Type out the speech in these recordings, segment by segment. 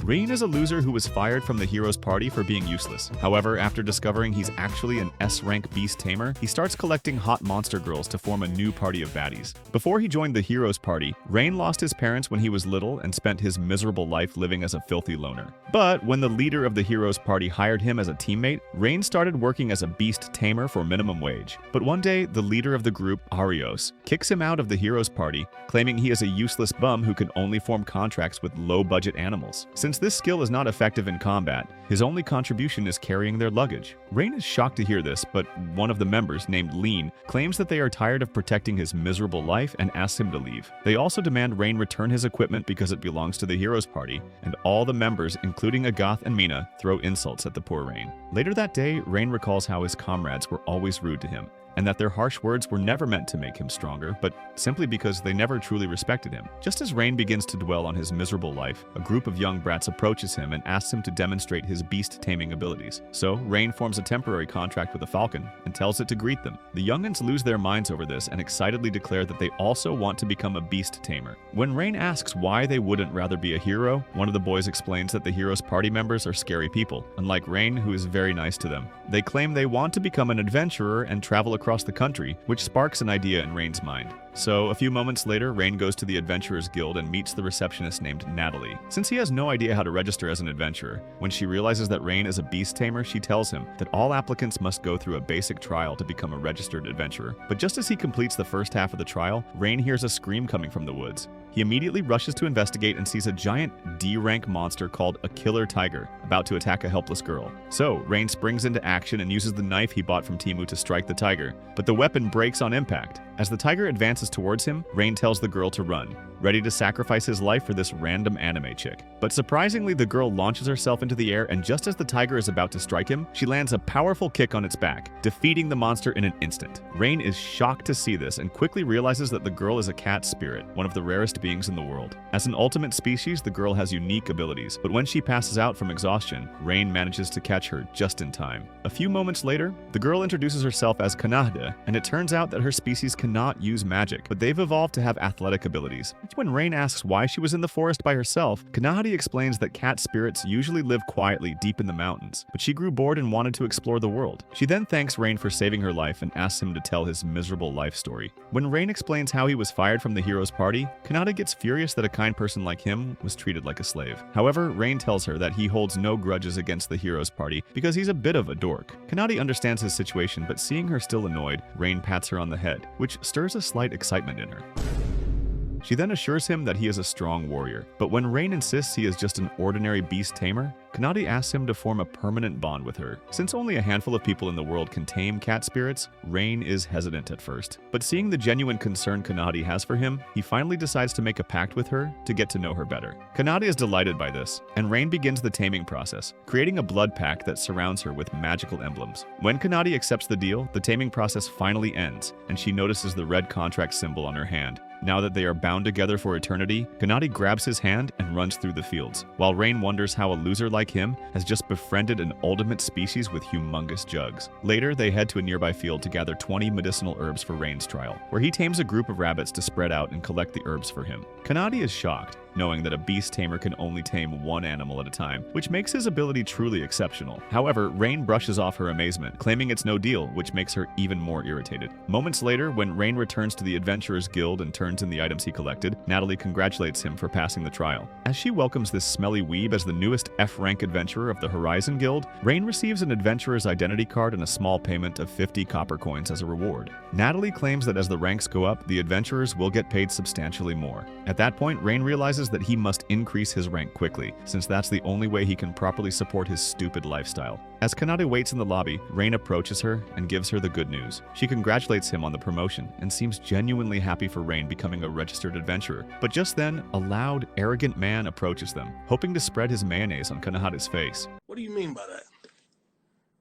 Rain is a loser who was fired from the hero's party for being useless. However, after discovering he's actually an S-rank beast tamer, he starts collecting hot monster girls to form a new party of baddies. Before he joined the hero's party, Rain lost his parents when he was little and spent his miserable life living as a filthy loner. But when the leader of the hero's party hired him as a teammate, Rain started working as a beast tamer for minimum wage. But one day, the leader of the group, Arios, kicks him out of the hero's party, claiming he is a useless bum who can only form contracts with low-budget animals. Since this skill is not effective in combat, his only contribution is carrying their luggage. Rain is shocked to hear this, but one of the members, named Lean, claims that they are tired of protecting his miserable life and asks him to leave. They also demand Rain return his equipment because it belongs to the hero's party, and all the members, including Agath and Mina, throw insults at the poor Rain. Later that day, Rain recalls how his comrades were always rude to him, and that their harsh words were never meant to make him stronger, but simply because they never truly respected him. Just as Rain begins to dwell on his miserable life, a group of young brats approaches him and asks him to demonstrate his beast-taming abilities. So, Rain forms a temporary contract with a falcon and tells it to greet them. The youngins lose their minds over this and excitedly declare that they also want to become a beast tamer. When Rain asks why they wouldn't rather be a hero, one of the boys explains that the hero's party members are scary people, unlike Rain, who is very nice to them. They claim they want to become an adventurer and travel across the country, which sparks an idea in Rain's mind. So, a few moments later, Rain goes to the Adventurers Guild and meets the receptionist named Natalie. Since he has no idea how to register as an adventurer, when she realizes that Rain is a beast tamer, she tells him that all applicants must go through a basic trial to become a registered adventurer. But just as he completes the first half of the trial, Rain hears a scream coming from the woods. He immediately rushes to investigate and sees a giant D-rank monster called a killer tiger about to attack a helpless girl. So, Rain springs into action and uses the knife he bought from Temu to strike the tiger, but the weapon breaks on impact. As the tiger advances towards him, Rain tells the girl to run, ready to sacrifice his life for this random anime chick. But surprisingly, the girl launches herself into the air, and just as the tiger is about to strike him, she lands a powerful kick on its back, defeating the monster in an instant. Rain is shocked to see this and quickly realizes that the girl is a cat spirit, one of the rarest beings in the world. As an ultimate species, the girl has unique abilities, but when she passes out from exhaustion, Rain manages to catch her just in time. A few moments later, the girl introduces herself as Kanahde, and it turns out that her species cannot use magic, but they've evolved to have athletic abilities. When Rain asks why she was in the forest by herself, Kanahde explains that cat spirits usually live quietly deep in the mountains, but she grew bored and wanted to explore the world. She then thanks Rain for saving her life and asks him to tell his miserable life story. When Rain explains how he was fired from the hero's party, Kanahde gets furious that a kind person like him was treated like a slave. However, Rain tells her that he holds no grudges against the hero's party because he's a bit of a dork. Kanahde understands his situation, but seeing her still annoyed, Rain pats her on the head, which stirs a slight excitement in her. She then assures him that he is a strong warrior, but when Rain insists he is just an ordinary beast tamer, Kanahde asks him to form a permanent bond with her. Since only a handful of people in the world can tame cat spirits, Rain is hesitant at first. But seeing the genuine concern Kanahde has for him, he finally decides to make a pact with her to get to know her better. Kanahde is delighted by this, and Rain begins the taming process, creating a blood pact that surrounds her with magical emblems. When Kanahde accepts the deal, the taming process finally ends, and she notices the red contract symbol on her hand. Now that they are bound together for eternity, Kanahde grabs his hand and runs through the fields, while Rain wonders how a loser like him has just befriended an ultimate species with humongous jugs. Later, they head to a nearby field to gather 20 medicinal herbs for Rain's trial, where he tames a group of rabbits to spread out and collect the herbs for him. Kanahde is shocked, knowing that a beast tamer can only tame one animal at a time, which makes his ability truly exceptional. However, Rain brushes off her amazement, claiming it's no deal, which makes her even more irritated. Moments later, when Rain returns to the Adventurers Guild and turns in the items he collected, Natalie congratulates him for passing the trial. As she welcomes this smelly weeb as the newest F-rank adventurer of the Horizon Guild, Rain receives an adventurer's identity card and a small payment of 50 copper coins as a reward. Natalie claims that as the ranks go up, the adventurers will get paid substantially more. At that point, Rain realizes that he must increase his rank quickly, since that's the only way he can properly support his stupid lifestyle. As Kanahde waits in the lobby, Rain approaches her and gives her the good news. She congratulates him on the promotion and seems genuinely happy for Rain becoming a registered adventurer. But just then, a loud, arrogant man approaches them, hoping to spread his mayonnaise on Kanahde's face. What do you mean by that?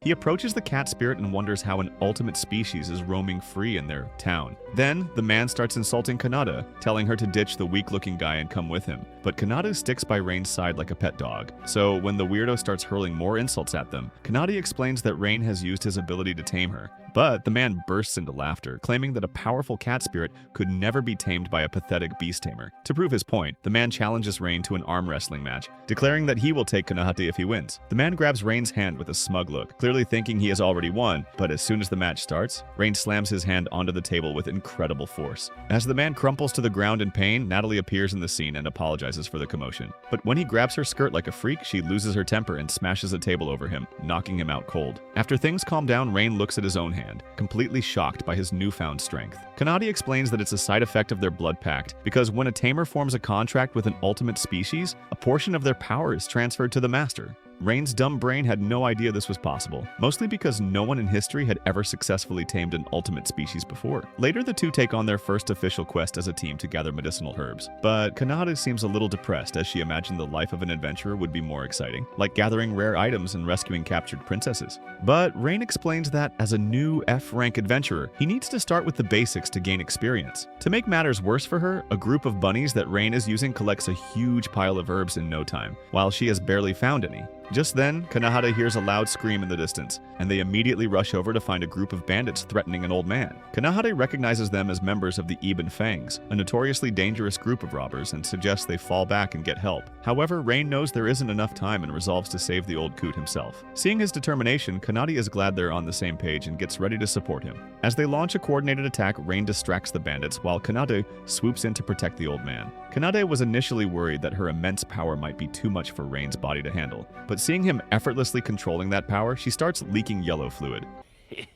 He approaches the cat spirit and wonders how an ultimate species is roaming free in their town. Then, the man starts insulting Kanahde, telling her to ditch the weak-looking guy and come with him. But Kanahde sticks by Rain's side like a pet dog. So, when the weirdo starts hurling more insults at them, Kanahde explains that Rain has used his ability to tame her, But the man bursts into laughter, claiming that a powerful cat spirit could never be tamed by a pathetic beast tamer. To prove his point, the man challenges Rain to an arm wrestling match, declaring that he will take Kanahate if he wins. The man grabs Rain's hand with a smug look, clearly thinking he has already won, but as soon as the match starts, Rain slams his hand onto the table with incredible force. As the man crumples to the ground in pain, Natalie appears in the scene and apologizes for the commotion. But when he grabs her skirt like a freak, she loses her temper and smashes a table over him, knocking him out cold. After things calm down, Rain looks at his own hand, completely shocked by his newfound strength. Kanade explains that it's a side effect of their blood pact, because when a tamer forms a contract with an ultimate species, a portion of their power is transferred to the master. Rain's dumb brain had no idea this was possible, mostly because no one in history had ever successfully tamed an ultimate species before. Later, the two take on their first official quest as a team to gather medicinal herbs, but Kanade seems a little depressed as she imagined the life of an adventurer would be more exciting, like gathering rare items and rescuing captured princesses. But Rain explains that as a new F-rank adventurer, he needs to start with the basics to gain experience. To make matters worse for her, a group of bunnies that Rain is using collects a huge pile of herbs in no time, while she has barely found any. Just then, Kanahata hears a loud scream in the distance, and they immediately rush over to find a group of bandits threatening an old man. Kanahata recognizes them as members of the Ibn Fangs, a notoriously dangerous group of robbers, and suggests they fall back and get help. However, Rain knows there isn't enough time and resolves to save the old coot himself. Seeing his determination, Kanade is glad they're on the same page and gets ready to support him. As they launch a coordinated attack, Rain distracts the bandits while Kanade swoops in to protect the old man. Kanade was initially worried that her immense power might be too much for Rain's body to handle, but seeing him effortlessly controlling that power, she starts leaking yellow fluid.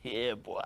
Yeah, boy.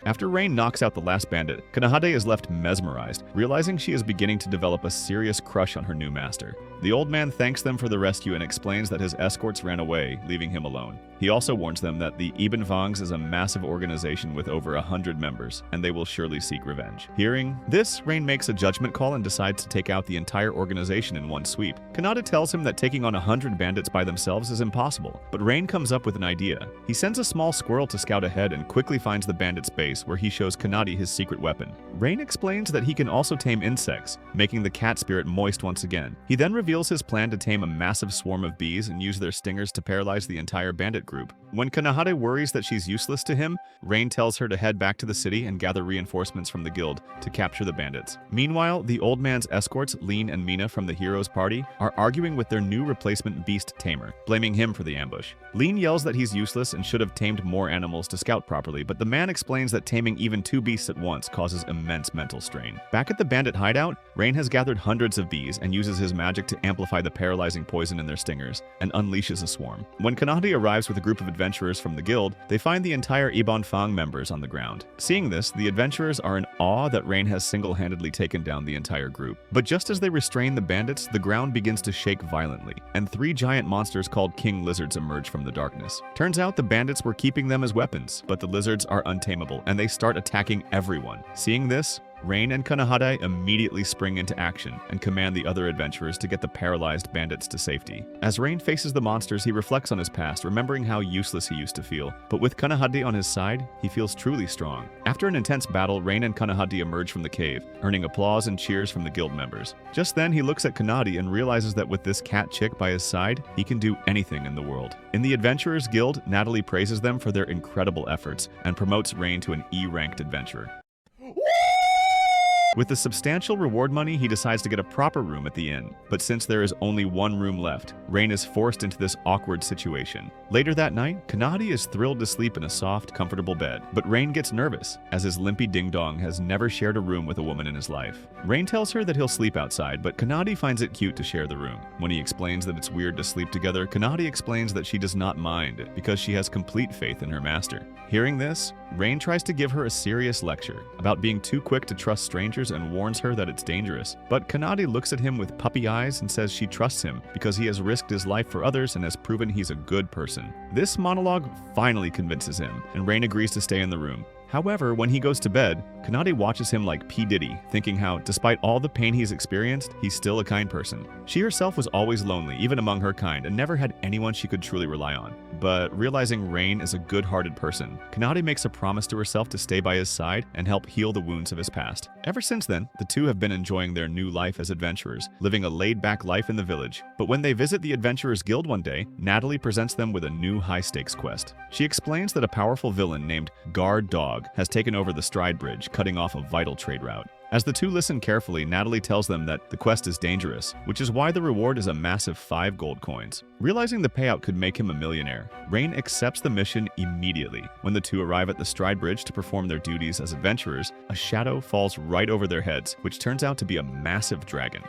After Rain knocks out the last bandit, Kanahade is left mesmerized, realizing she is beginning to develop a serious crush on her new master. The old man thanks them for the rescue and explains that his escorts ran away, leaving him alone. He also warns them that the Ibn Fangs is a massive organization with over 100 members, and they will surely seek revenge. Hearing this, Rain makes a judgment call and decides to take out the entire organization in one sweep. Kanade tells him that taking on 100 bandits by themselves is impossible, but Rain comes up with an idea. He sends a small squirrel to scout ahead and quickly finds the bandit's base, where he shows Kanade his secret weapon. Rain explains that he can also tame insects, making the cat spirit moist once again. He then reveals his plan to tame a massive swarm of bees and use their stingers to paralyze the entire bandit group. When Kanahade worries that she's useless to him, Rain tells her to head back to the city and gather reinforcements from the guild to capture the bandits. Meanwhile, the old man's escorts, Lean and Mina from the hero's party, are arguing with their new replacement beast tamer, blaming him for the ambush. Lean yells that he's useless and should have tamed more animals to scout properly, but the man explains that taming even 2 beasts at once causes immense mental strain. Back at the bandit hideout, Rain has gathered hundreds of bees and uses his magic to amplify the paralyzing poison in their stingers and unleashes a swarm. When Kanade arrives with a group of adventurers from the guild, they find the entire Ibn Fang members on the ground. Seeing this, the adventurers are in awe that Rain has single-handedly taken down the entire group. But just as they restrain the bandits, the ground begins to shake violently, and 3 giant monsters called king lizards emerge from the darkness. Turns out the bandits were keeping them as weapons, but the lizards are untamable, and they start attacking everyone. Seeing this, Rain and Kanahade immediately spring into action and command the other adventurers to get the paralyzed bandits to safety. As Rain faces the monsters, he reflects on his past, remembering how useless he used to feel. But with Kanahade on his side, he feels truly strong. After an intense battle, Rain and Kanahade emerge from the cave, earning applause and cheers from the guild members. Just then, he looks at Kanade and realizes that with this cat chick by his side, he can do anything in the world. In the Adventurers Guild, Natalie praises them for their incredible efforts and promotes Rain to an E-ranked adventurer. With the substantial reward money, he decides to get a proper room at the inn. But since there is only one room left, Rain is forced into this awkward situation. Later that night, Kanade is thrilled to sleep in a soft, comfortable bed. But Rain gets nervous, as his limpy ding-dong has never shared a room with a woman in his life. Rain tells her that he'll sleep outside, but Kanade finds it cute to share the room. When he explains that it's weird to sleep together, Kanade explains that she does not mind, because she has complete faith in her master. Hearing this, Rain tries to give her a serious lecture about being too quick to trust strangers and warns her that it's dangerous. But Kanade looks at him with puppy eyes and says she trusts him because he has risked his life for others and has proven he's a good person. This monologue finally convinces him, and Rain agrees to stay in the room. However, when he goes to bed, Kanade watches him like P. Diddy, thinking how, despite all the pain he's experienced, he's still a kind person. She herself was always lonely, even among her kind, and never had anyone she could truly rely on. but realizing Rain is a good-hearted person, Kanade makes a promise to herself to stay by his side and help heal the wounds of his past. Ever since then, the two have been enjoying their new life as adventurers, living a laid-back life in the village. But when they visit the Adventurers Guild one day, Natalie presents them with a new high-stakes quest. She explains that a powerful villain named Guard Dog has taken over the Stride Bridge, cutting off a vital trade route. As the two listen carefully, Natalie tells them that the quest is dangerous, which is why the reward is a massive 5 gold coins. Realizing the payout could make him a millionaire, Rain accepts the mission immediately. When the two arrive at the Stride Bridge to perform their duties as adventurers, a shadow falls right over their heads, which turns out to be a massive dragon.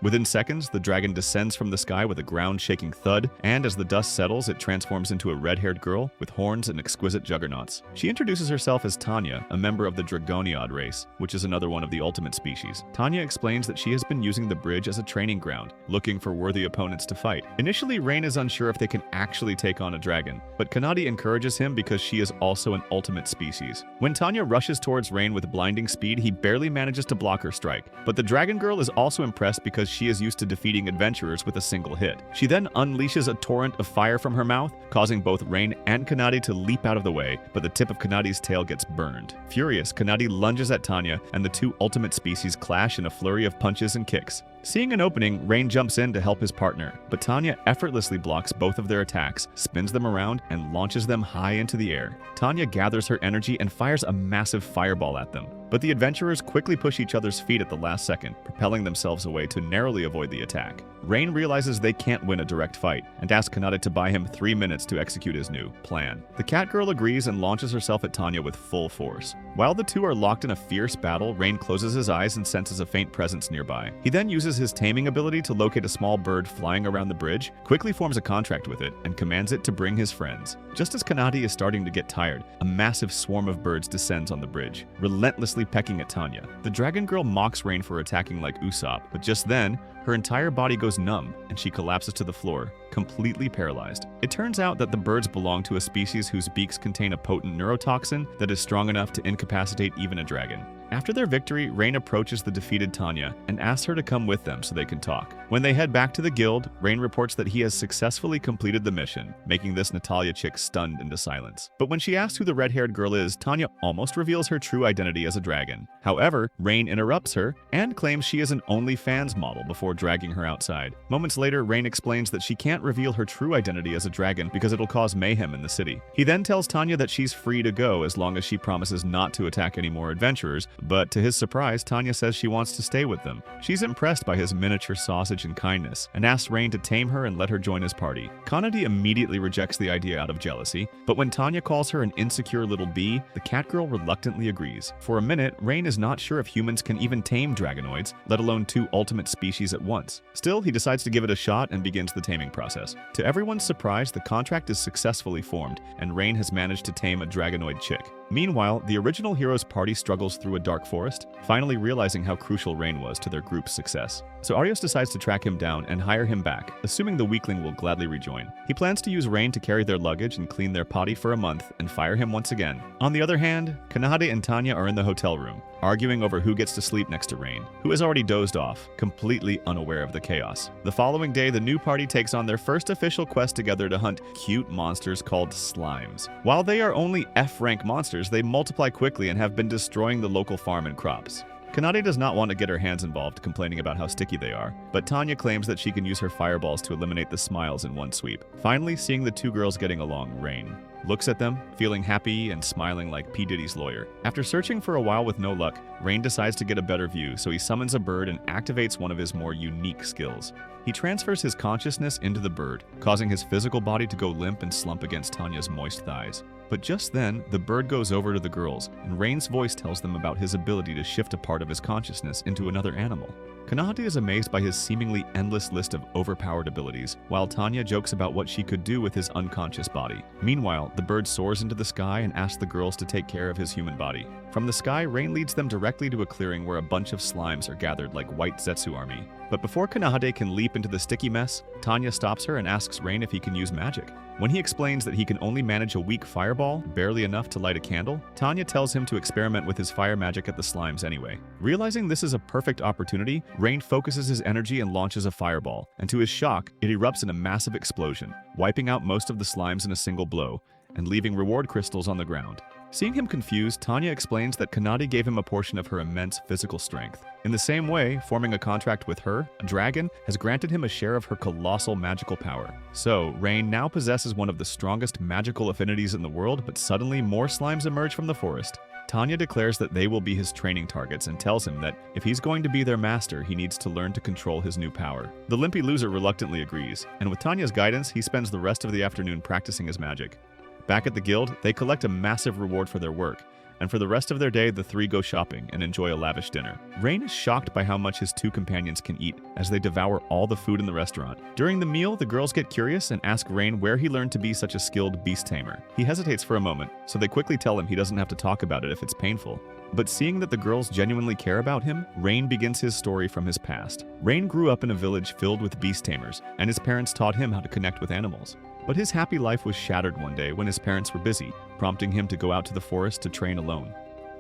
Within seconds, the dragon descends from the sky with a ground-shaking thud, and as the dust settles, it transforms into a red-haired girl with horns and exquisite juggernauts. She introduces herself as Tanya, a member of the dragonoid race, which is another one of the ultimate species. Tanya explains that she has been using the bridge as a training ground, looking for worthy opponents to fight. Initially, Rain is unsure if they can actually take on a dragon, but Kanade encourages him because she is also an ultimate species. When Tanya rushes towards Rain with blinding speed, he barely manages to block her strike, but the dragon girl is also impressed because she is used to defeating adventurers with a single hit. She then unleashes a torrent of fire from her mouth, causing both Rain and Kanade to leap out of the way, but the tip of Kanade's tail gets burned. Furious, Kanade lunges at Tanya, and the two ultimate species clash in a flurry of punches and kicks. Seeing an opening, Rain jumps in to help his partner, but Tanya effortlessly blocks both of their attacks, spins them around, and launches them high into the air. Tanya gathers her energy and fires a massive fireball at them, but the adventurers quickly push each other's feet at the last second, propelling themselves away to narrowly avoid the attack. Rain realizes they can't win a direct fight, and asks Kanade to buy him 3 minutes to execute his new plan. The cat girl agrees and launches herself at Tanya with full force. While the two are locked in a fierce battle, Rain closes his eyes and senses a faint presence nearby. He then uses his taming ability to locate a small bird flying around the bridge, quickly forms a contract with it, and commands it to bring his friends. Just as Kanade is starting to get tired, a massive swarm of birds descends on the bridge, relentlessly pecking at Tanya. The dragon girl mocks Rain for attacking like Usopp, but just then, her entire body goes numb, and she collapses to the floor, completely paralyzed. It turns out that the birds belong to a species whose beaks contain a potent neurotoxin that is strong enough to incapacitate even a dragon. After their victory, Rain approaches the defeated Tanya and asks her to come with them so they can talk. When they head back to the guild, Rain reports that he has successfully completed the mission, making this Natalia chick stunned into silence. But when she asks who the red-haired girl is, Tanya almost reveals her true identity as a dragon. However, Rain interrupts her and claims she is an OnlyFans model before dragging her outside. Moments later, Rain explains that she can't reveal her true identity as a dragon because it'll cause mayhem in the city. He then tells Tanya that she's free to go as long as she promises not to attack any more adventurers, but to his surprise, Tanya says she wants to stay with them. She's impressed by his miniature sausage and kindness, and asks Rain to tame her and let her join his party. Kanade immediately rejects the idea out of jealousy, but when Tanya calls her an insecure little bee, the cat girl reluctantly agrees. For a minute, Rain is not sure if humans can even tame dragonoids, let alone two ultimate species at once. Still, he decides to give it a shot and begins the taming process. To everyone's surprise, the contract is successfully formed, and Rain has managed to tame a dragonoid chick. Meanwhile, the original hero's party struggles through a dark forest, finally realizing how crucial Rain was to their group's success. So Arios decides to track him down and hire him back, assuming the weakling will gladly rejoin. He plans to use Rain to carry their luggage and clean their potty for a month and fire him once again. On the other hand, Kanade and Tanya are in the hotel room, arguing over who gets to sleep next to Rain, who has already dozed off, completely unaware of the chaos. The following day, the new party takes on their first official quest together to hunt cute monsters called slimes. While they are only F-rank monsters, they multiply quickly and have been destroying the local farm and crops. Kanade does not want to get her hands involved, complaining about how sticky they are, but Tanya claims that she can use her fireballs to eliminate the smiles in one sweep. Finally, seeing the two girls getting along, Rain looks at them, feeling happy and smiling like P. Diddy's lawyer. After searching for a while with no luck, Rain decides to get a better view, so he summons a bird and activates one of his more unique skills. He transfers his consciousness into the bird, causing his physical body to go limp and slump against Tanya's moist thighs. But just then, the bird goes over to the girls, and Rain's voice tells them about his ability to shift a part of his consciousness into another animal. Kanade is amazed by his seemingly endless list of overpowered abilities, while Tanya jokes about what she could do with his unconscious body. Meanwhile, the bird soars into the sky and asks the girls to take care of his human body. From the sky, Rain leads them directly to a clearing where a bunch of slimes are gathered like White Zetsu army. But before Kanahade can leap into the sticky mess, Tanya stops her and asks Rain if he can use magic. When he explains that he can only manage a weak fireball, barely enough to light a candle, Tanya tells him to experiment with his fire magic at the slimes anyway. Realizing this is a perfect opportunity, Rain focuses his energy and launches a fireball, and to his shock, it erupts in a massive explosion, wiping out most of the slimes in a single blow, and leaving reward crystals on the ground. Seeing him confused, Tanya explains that Kanade gave him a portion of her immense physical strength. In the same way, forming a contract with her, a dragon, has granted him a share of her colossal magical power. So, Rain now possesses one of the strongest magical affinities in the world, but suddenly more slimes emerge from the forest. Tanya declares that they will be his training targets and tells him that if he's going to be their master, he needs to learn to control his new power. The limpy loser reluctantly agrees, and with Tanya's guidance, he spends the rest of the afternoon practicing his magic. Back at the guild, they collect a massive reward for their work, and for the rest of their day, the three go shopping and enjoy a lavish dinner. Rain is shocked by how much his two companions can eat, as they devour all the food in the restaurant. During the meal, the girls get curious and ask Rain where he learned to be such a skilled beast tamer. He hesitates for a moment, so they quickly tell him he doesn't have to talk about it if it's painful. But seeing that the girls genuinely care about him, Rain begins his story from his past. Rain grew up in a village filled with beast tamers, and his parents taught him how to connect with animals. But his happy life was shattered one day when his parents were busy, prompting him to go out to the forest to train alone.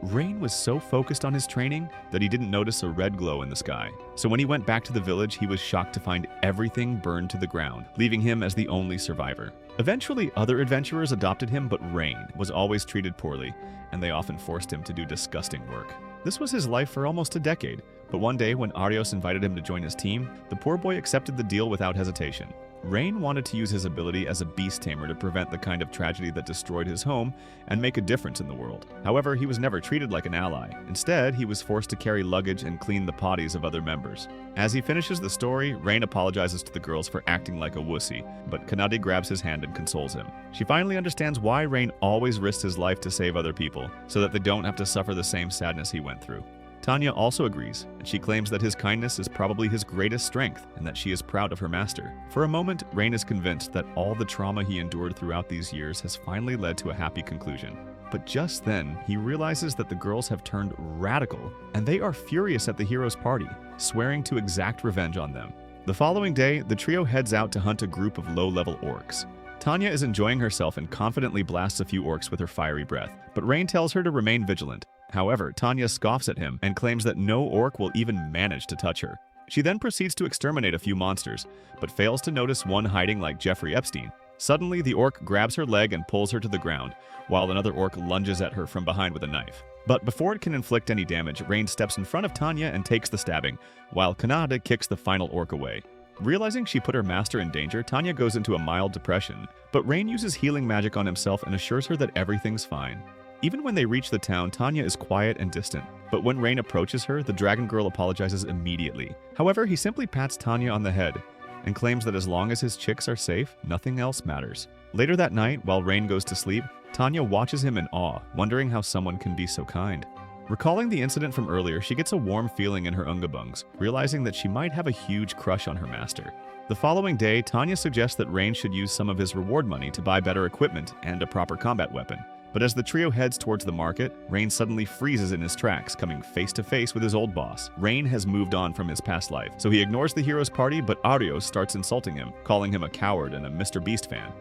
Rain was so focused on his training that he didn't notice a red glow in the sky. So when he went back to the village, he was shocked to find everything burned to the ground, leaving him as the only survivor. Eventually, other adventurers adopted him, but Rain was always treated poorly, and they often forced him to do disgusting work. This was his life for almost a decade, but one day when Arios invited him to join his team, the poor boy accepted the deal without hesitation. Rain wanted to use his ability as a beast tamer to prevent the kind of tragedy that destroyed his home and make a difference in the world. However, he was never treated like an ally. Instead, he was forced to carry luggage and clean the potties of other members. As he finishes the story, Rain apologizes to the girls for acting like a wussy, but Kanade grabs his hand and consoles him. She finally understands why Rain always risks his life to save other people, so that they don't have to suffer the same sadness he went through. Tanya also agrees, and she claims that his kindness is probably his greatest strength and that she is proud of her master. For a moment, Rain is convinced that all the trauma he endured throughout these years has finally led to a happy conclusion. But just then, he realizes that the girls have turned radical, and they are furious at the hero's party, swearing to exact revenge on them. The following day, the trio heads out to hunt a group of low-level orcs. Tanya is enjoying herself and confidently blasts a few orcs with her fiery breath, but Rain tells her to remain vigilant. However, Tanya scoffs at him and claims that no orc will even manage to touch her. She then proceeds to exterminate a few monsters, but fails to notice one hiding like Jeffrey Epstein. Suddenly, the orc grabs her leg and pulls her to the ground, while another orc lunges at her from behind with a knife. But before it can inflict any damage, Rain steps in front of Tanya and takes the stabbing, while Kanade kicks the final orc away. Realizing she put her master in danger, Tanya goes into a mild depression, but Rain uses healing magic on himself and assures her that everything's fine. Even when they reach the town, Tanya is quiet and distant, but when Rain approaches her, the dragon girl apologizes immediately. However, he simply pats Tanya on the head and claims that as long as his chicks are safe, nothing else matters. Later that night, while Rain goes to sleep, Tanya watches him in awe, wondering how someone can be so kind. Recalling the incident from earlier, she gets a warm feeling in her ungabungs, realizing that she might have a huge crush on her master. The following day, Tanya suggests that Rain should use some of his reward money to buy better equipment and a proper combat weapon. But as the trio heads towards the market, Rain suddenly freezes in his tracks, coming face to face with his old boss. Rain has moved on from his past life, so he ignores the hero's party, but Arios starts insulting him, calling him a coward and a Mr. Beast fan.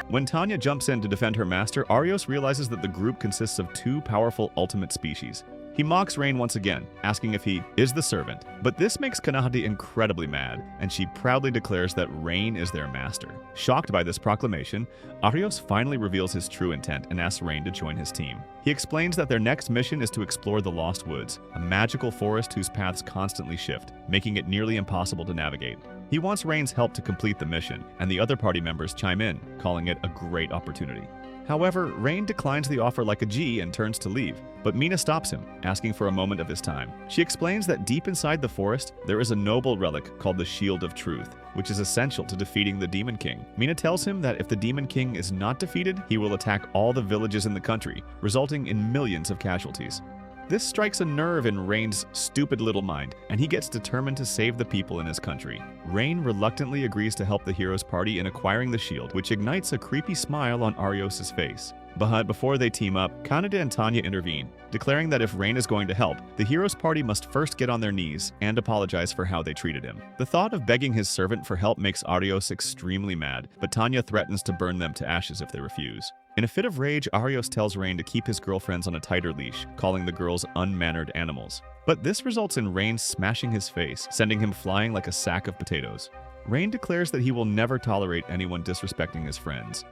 When Tanya jumps in to defend her master, Arios realizes that the group consists of two powerful ultimate species. He mocks Rain once again, asking if he is the servant. But this makes Kanahade incredibly mad, and she proudly declares that Rain is their master. Shocked by this proclamation, Arios finally reveals his true intent and asks Rain to join his team. He explains that their next mission is to explore the Lost Woods, a magical forest whose paths constantly shift, making it nearly impossible to navigate. He wants Rain's help to complete the mission, and the other party members chime in, calling it a great opportunity. However, Rain declines the offer like a G and turns to leave, but Mina stops him, asking for a moment of his time. She explains that deep inside the forest, there is a noble relic called the Shield of Truth, which is essential to defeating the Demon King. Mina tells him that if the Demon King is not defeated, he will attack all the villages in the country, resulting in millions of casualties. This strikes a nerve in Rain's stupid little mind, and he gets determined to save the people in his country. Rain reluctantly agrees to help the hero's party in acquiring the shield, which ignites a creepy smile on Arios' face. But before they team up, Kaneda and Tanya intervene, declaring that if Rain is going to help, the hero's party must first get on their knees and apologize for how they treated him. The thought of begging his servant for help makes Arios extremely mad, but Tanya threatens to burn them to ashes if they refuse. In a fit of rage, Arios tells Rain to keep his girlfriends on a tighter leash, calling the girls unmannered animals. But this results in Rain smashing his face, sending him flying like a sack of potatoes. Rain declares that he will never tolerate anyone disrespecting his friends.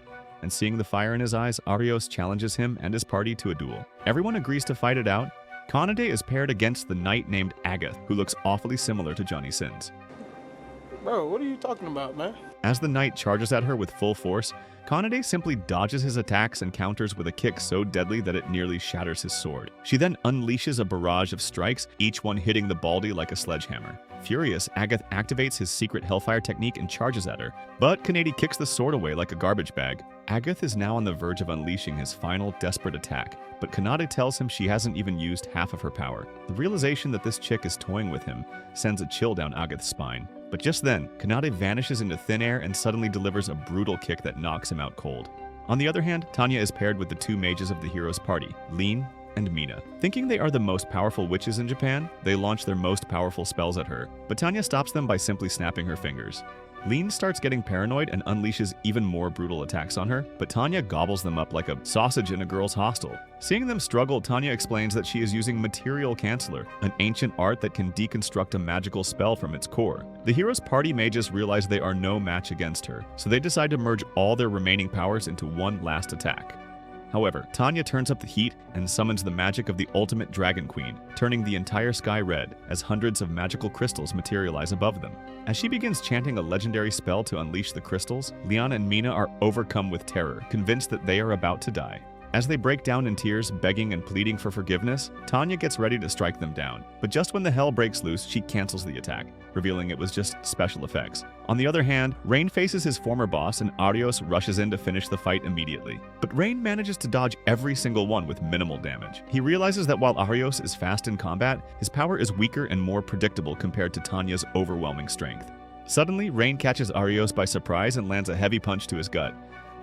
And seeing the fire in his eyes, Arios challenges him and his party to a duel. Everyone agrees to fight it out. Kaneda is paired against the knight named Agath, who looks awfully similar to Johnny Sins. Bro, what are you talking about, man? As the knight charges at her with full force, Kaneda simply dodges his attacks and counters with a kick so deadly that it nearly shatters his sword. She then unleashes a barrage of strikes, each one hitting the baldy like a sledgehammer. Furious, Agath activates his secret Hellfire technique and charges at her, but Kaneda kicks the sword away like a garbage bag. Agath is now on the verge of unleashing his final desperate attack, but Kaneda tells him she hasn't even used half of her power. The realization that this chick is toying with him sends a chill down Agath's spine. But just then, Kaneda vanishes into thin air and suddenly delivers a brutal kick that knocks him out cold. On the other hand, Tanya is paired with the two mages of the hero's party, Lean and Mina. Thinking they are the most powerful witches in Japan, they launch their most powerful spells at her, but Tanya stops them by simply snapping her fingers. Lean starts getting paranoid and unleashes even more brutal attacks on her, but Tanya gobbles them up like a sausage in a girl's hostel. Seeing them struggle, Tanya explains that she is using Material Canceller, an ancient art that can deconstruct a magical spell from its core. The hero's party mages realize they are no match against her, so they decide to merge all their remaining powers into one last attack. However, Tanya turns up the heat and summons the magic of the ultimate Dragon Queen, turning the entire sky red as hundreds of magical crystals materialize above them. As she begins chanting a legendary spell to unleash the crystals, Leon and Mina are overcome with terror, convinced that they are about to die. As they break down in tears, begging and pleading for forgiveness, Tanya gets ready to strike them down. But just when the hell breaks loose, she cancels the attack, revealing it was just special effects. On the other hand, Rain faces his former boss and Arios rushes in to finish the fight immediately. But Rain manages to dodge every single one with minimal damage. He realizes that while Arios is fast in combat, his power is weaker and more predictable compared to Tanya's overwhelming strength. Suddenly, Rain catches Arios by surprise and lands a heavy punch to his gut,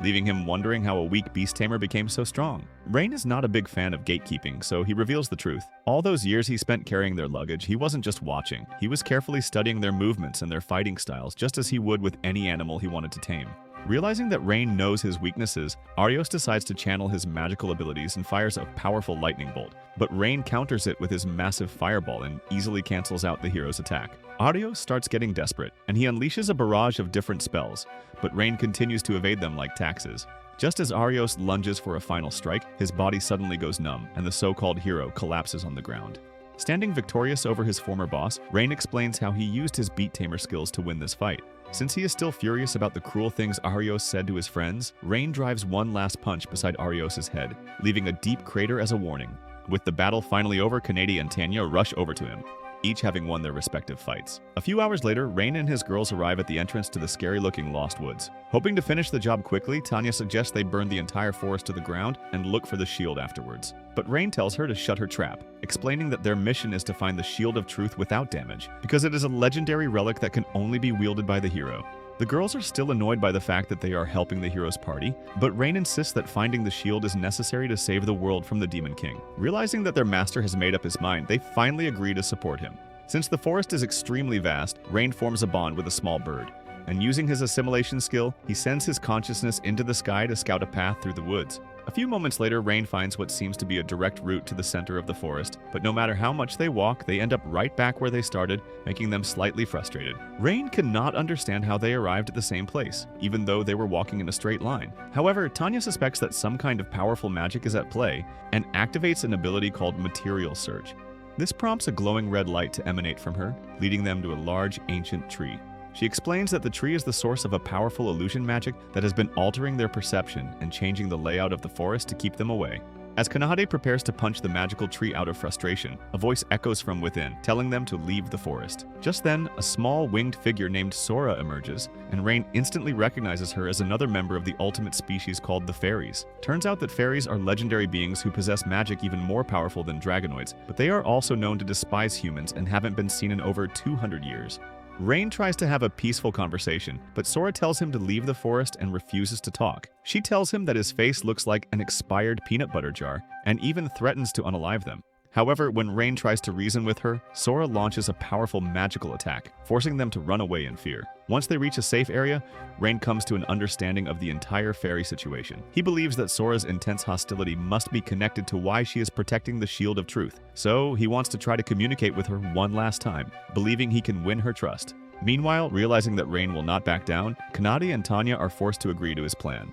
leaving him wondering how a weak beast tamer became so strong. Rain is not a big fan of gatekeeping, so he reveals the truth. All those years he spent carrying their luggage, he wasn't just watching. He was carefully studying their movements and their fighting styles, just as he would with any animal he wanted to tame. Realizing that Rain knows his weaknesses, Arios decides to channel his magical abilities and fires a powerful lightning bolt. But Rain counters it with his massive fireball and easily cancels out the hero's attack. Arios starts getting desperate, and he unleashes a barrage of different spells, but Rain continues to evade them like taxes. Just as Arios lunges for a final strike, his body suddenly goes numb, and the so-called hero collapses on the ground. Standing victorious over his former boss, Rain explains how he used his beat tamer skills to win this fight. Since he is still furious about the cruel things Arios said to his friends, Rain drives one last punch beside Arios' head, leaving a deep crater as a warning. With the battle finally over, Kaneda and Tanya rush over to him, each having won their respective fights. A few hours later, Rain and his girls arrive at the entrance to the scary-looking Lost Woods. Hoping to finish the job quickly, Tanya suggests they burn the entire forest to the ground and look for the shield afterwards. But Rain tells her to shut her trap, explaining that their mission is to find the Shield of Truth without damage, because it is a legendary relic that can only be wielded by the hero. The girls are still annoyed by the fact that they are helping the hero's party, but Rain insists that finding the shield is necessary to save the world from the Demon King. Realizing that their master has made up his mind, they finally agree to support him. Since the forest is extremely vast, Rain forms a bond with a small bird, and using his assimilation skill, he sends his consciousness into the sky to scout a path through the woods. A few moments later, Rain finds what seems to be a direct route to the center of the forest, but no matter how much they walk, they end up right back where they started, making them slightly frustrated. Rain cannot understand how they arrived at the same place, even though they were walking in a straight line. However, Tanya suspects that some kind of powerful magic is at play, and activates an ability called Material Search. This prompts a glowing red light to emanate from her, leading them to a large, ancient tree. She explains that the tree is the source of a powerful illusion magic that has been altering their perception and changing the layout of the forest to keep them away. As Kanade prepares to punch the magical tree out of frustration, a voice echoes from within, telling them to leave the forest. Just then, a small winged figure named Sora emerges, and Rain instantly recognizes her as another member of the ultimate species called the fairies. Turns out that fairies are legendary beings who possess magic even more powerful than dragonoids, but they are also known to despise humans and haven't been seen in over 200 years. Rain tries to have a peaceful conversation, but Sora tells him to leave the forest and refuses to talk. She tells him that his face looks like an expired peanut butter jar, and even threatens to unalive them. However, when Rain tries to reason with her, Sora launches a powerful magical attack, forcing them to run away in fear. Once they reach a safe area, Rain comes to an understanding of the entire fairy situation. He believes that Sora's intense hostility must be connected to why she is protecting the Shield of Truth, so he wants to try to communicate with her one last time, believing he can win her trust. Meanwhile, realizing that Rain will not back down, Kanade and Tanya are forced to agree to his plan.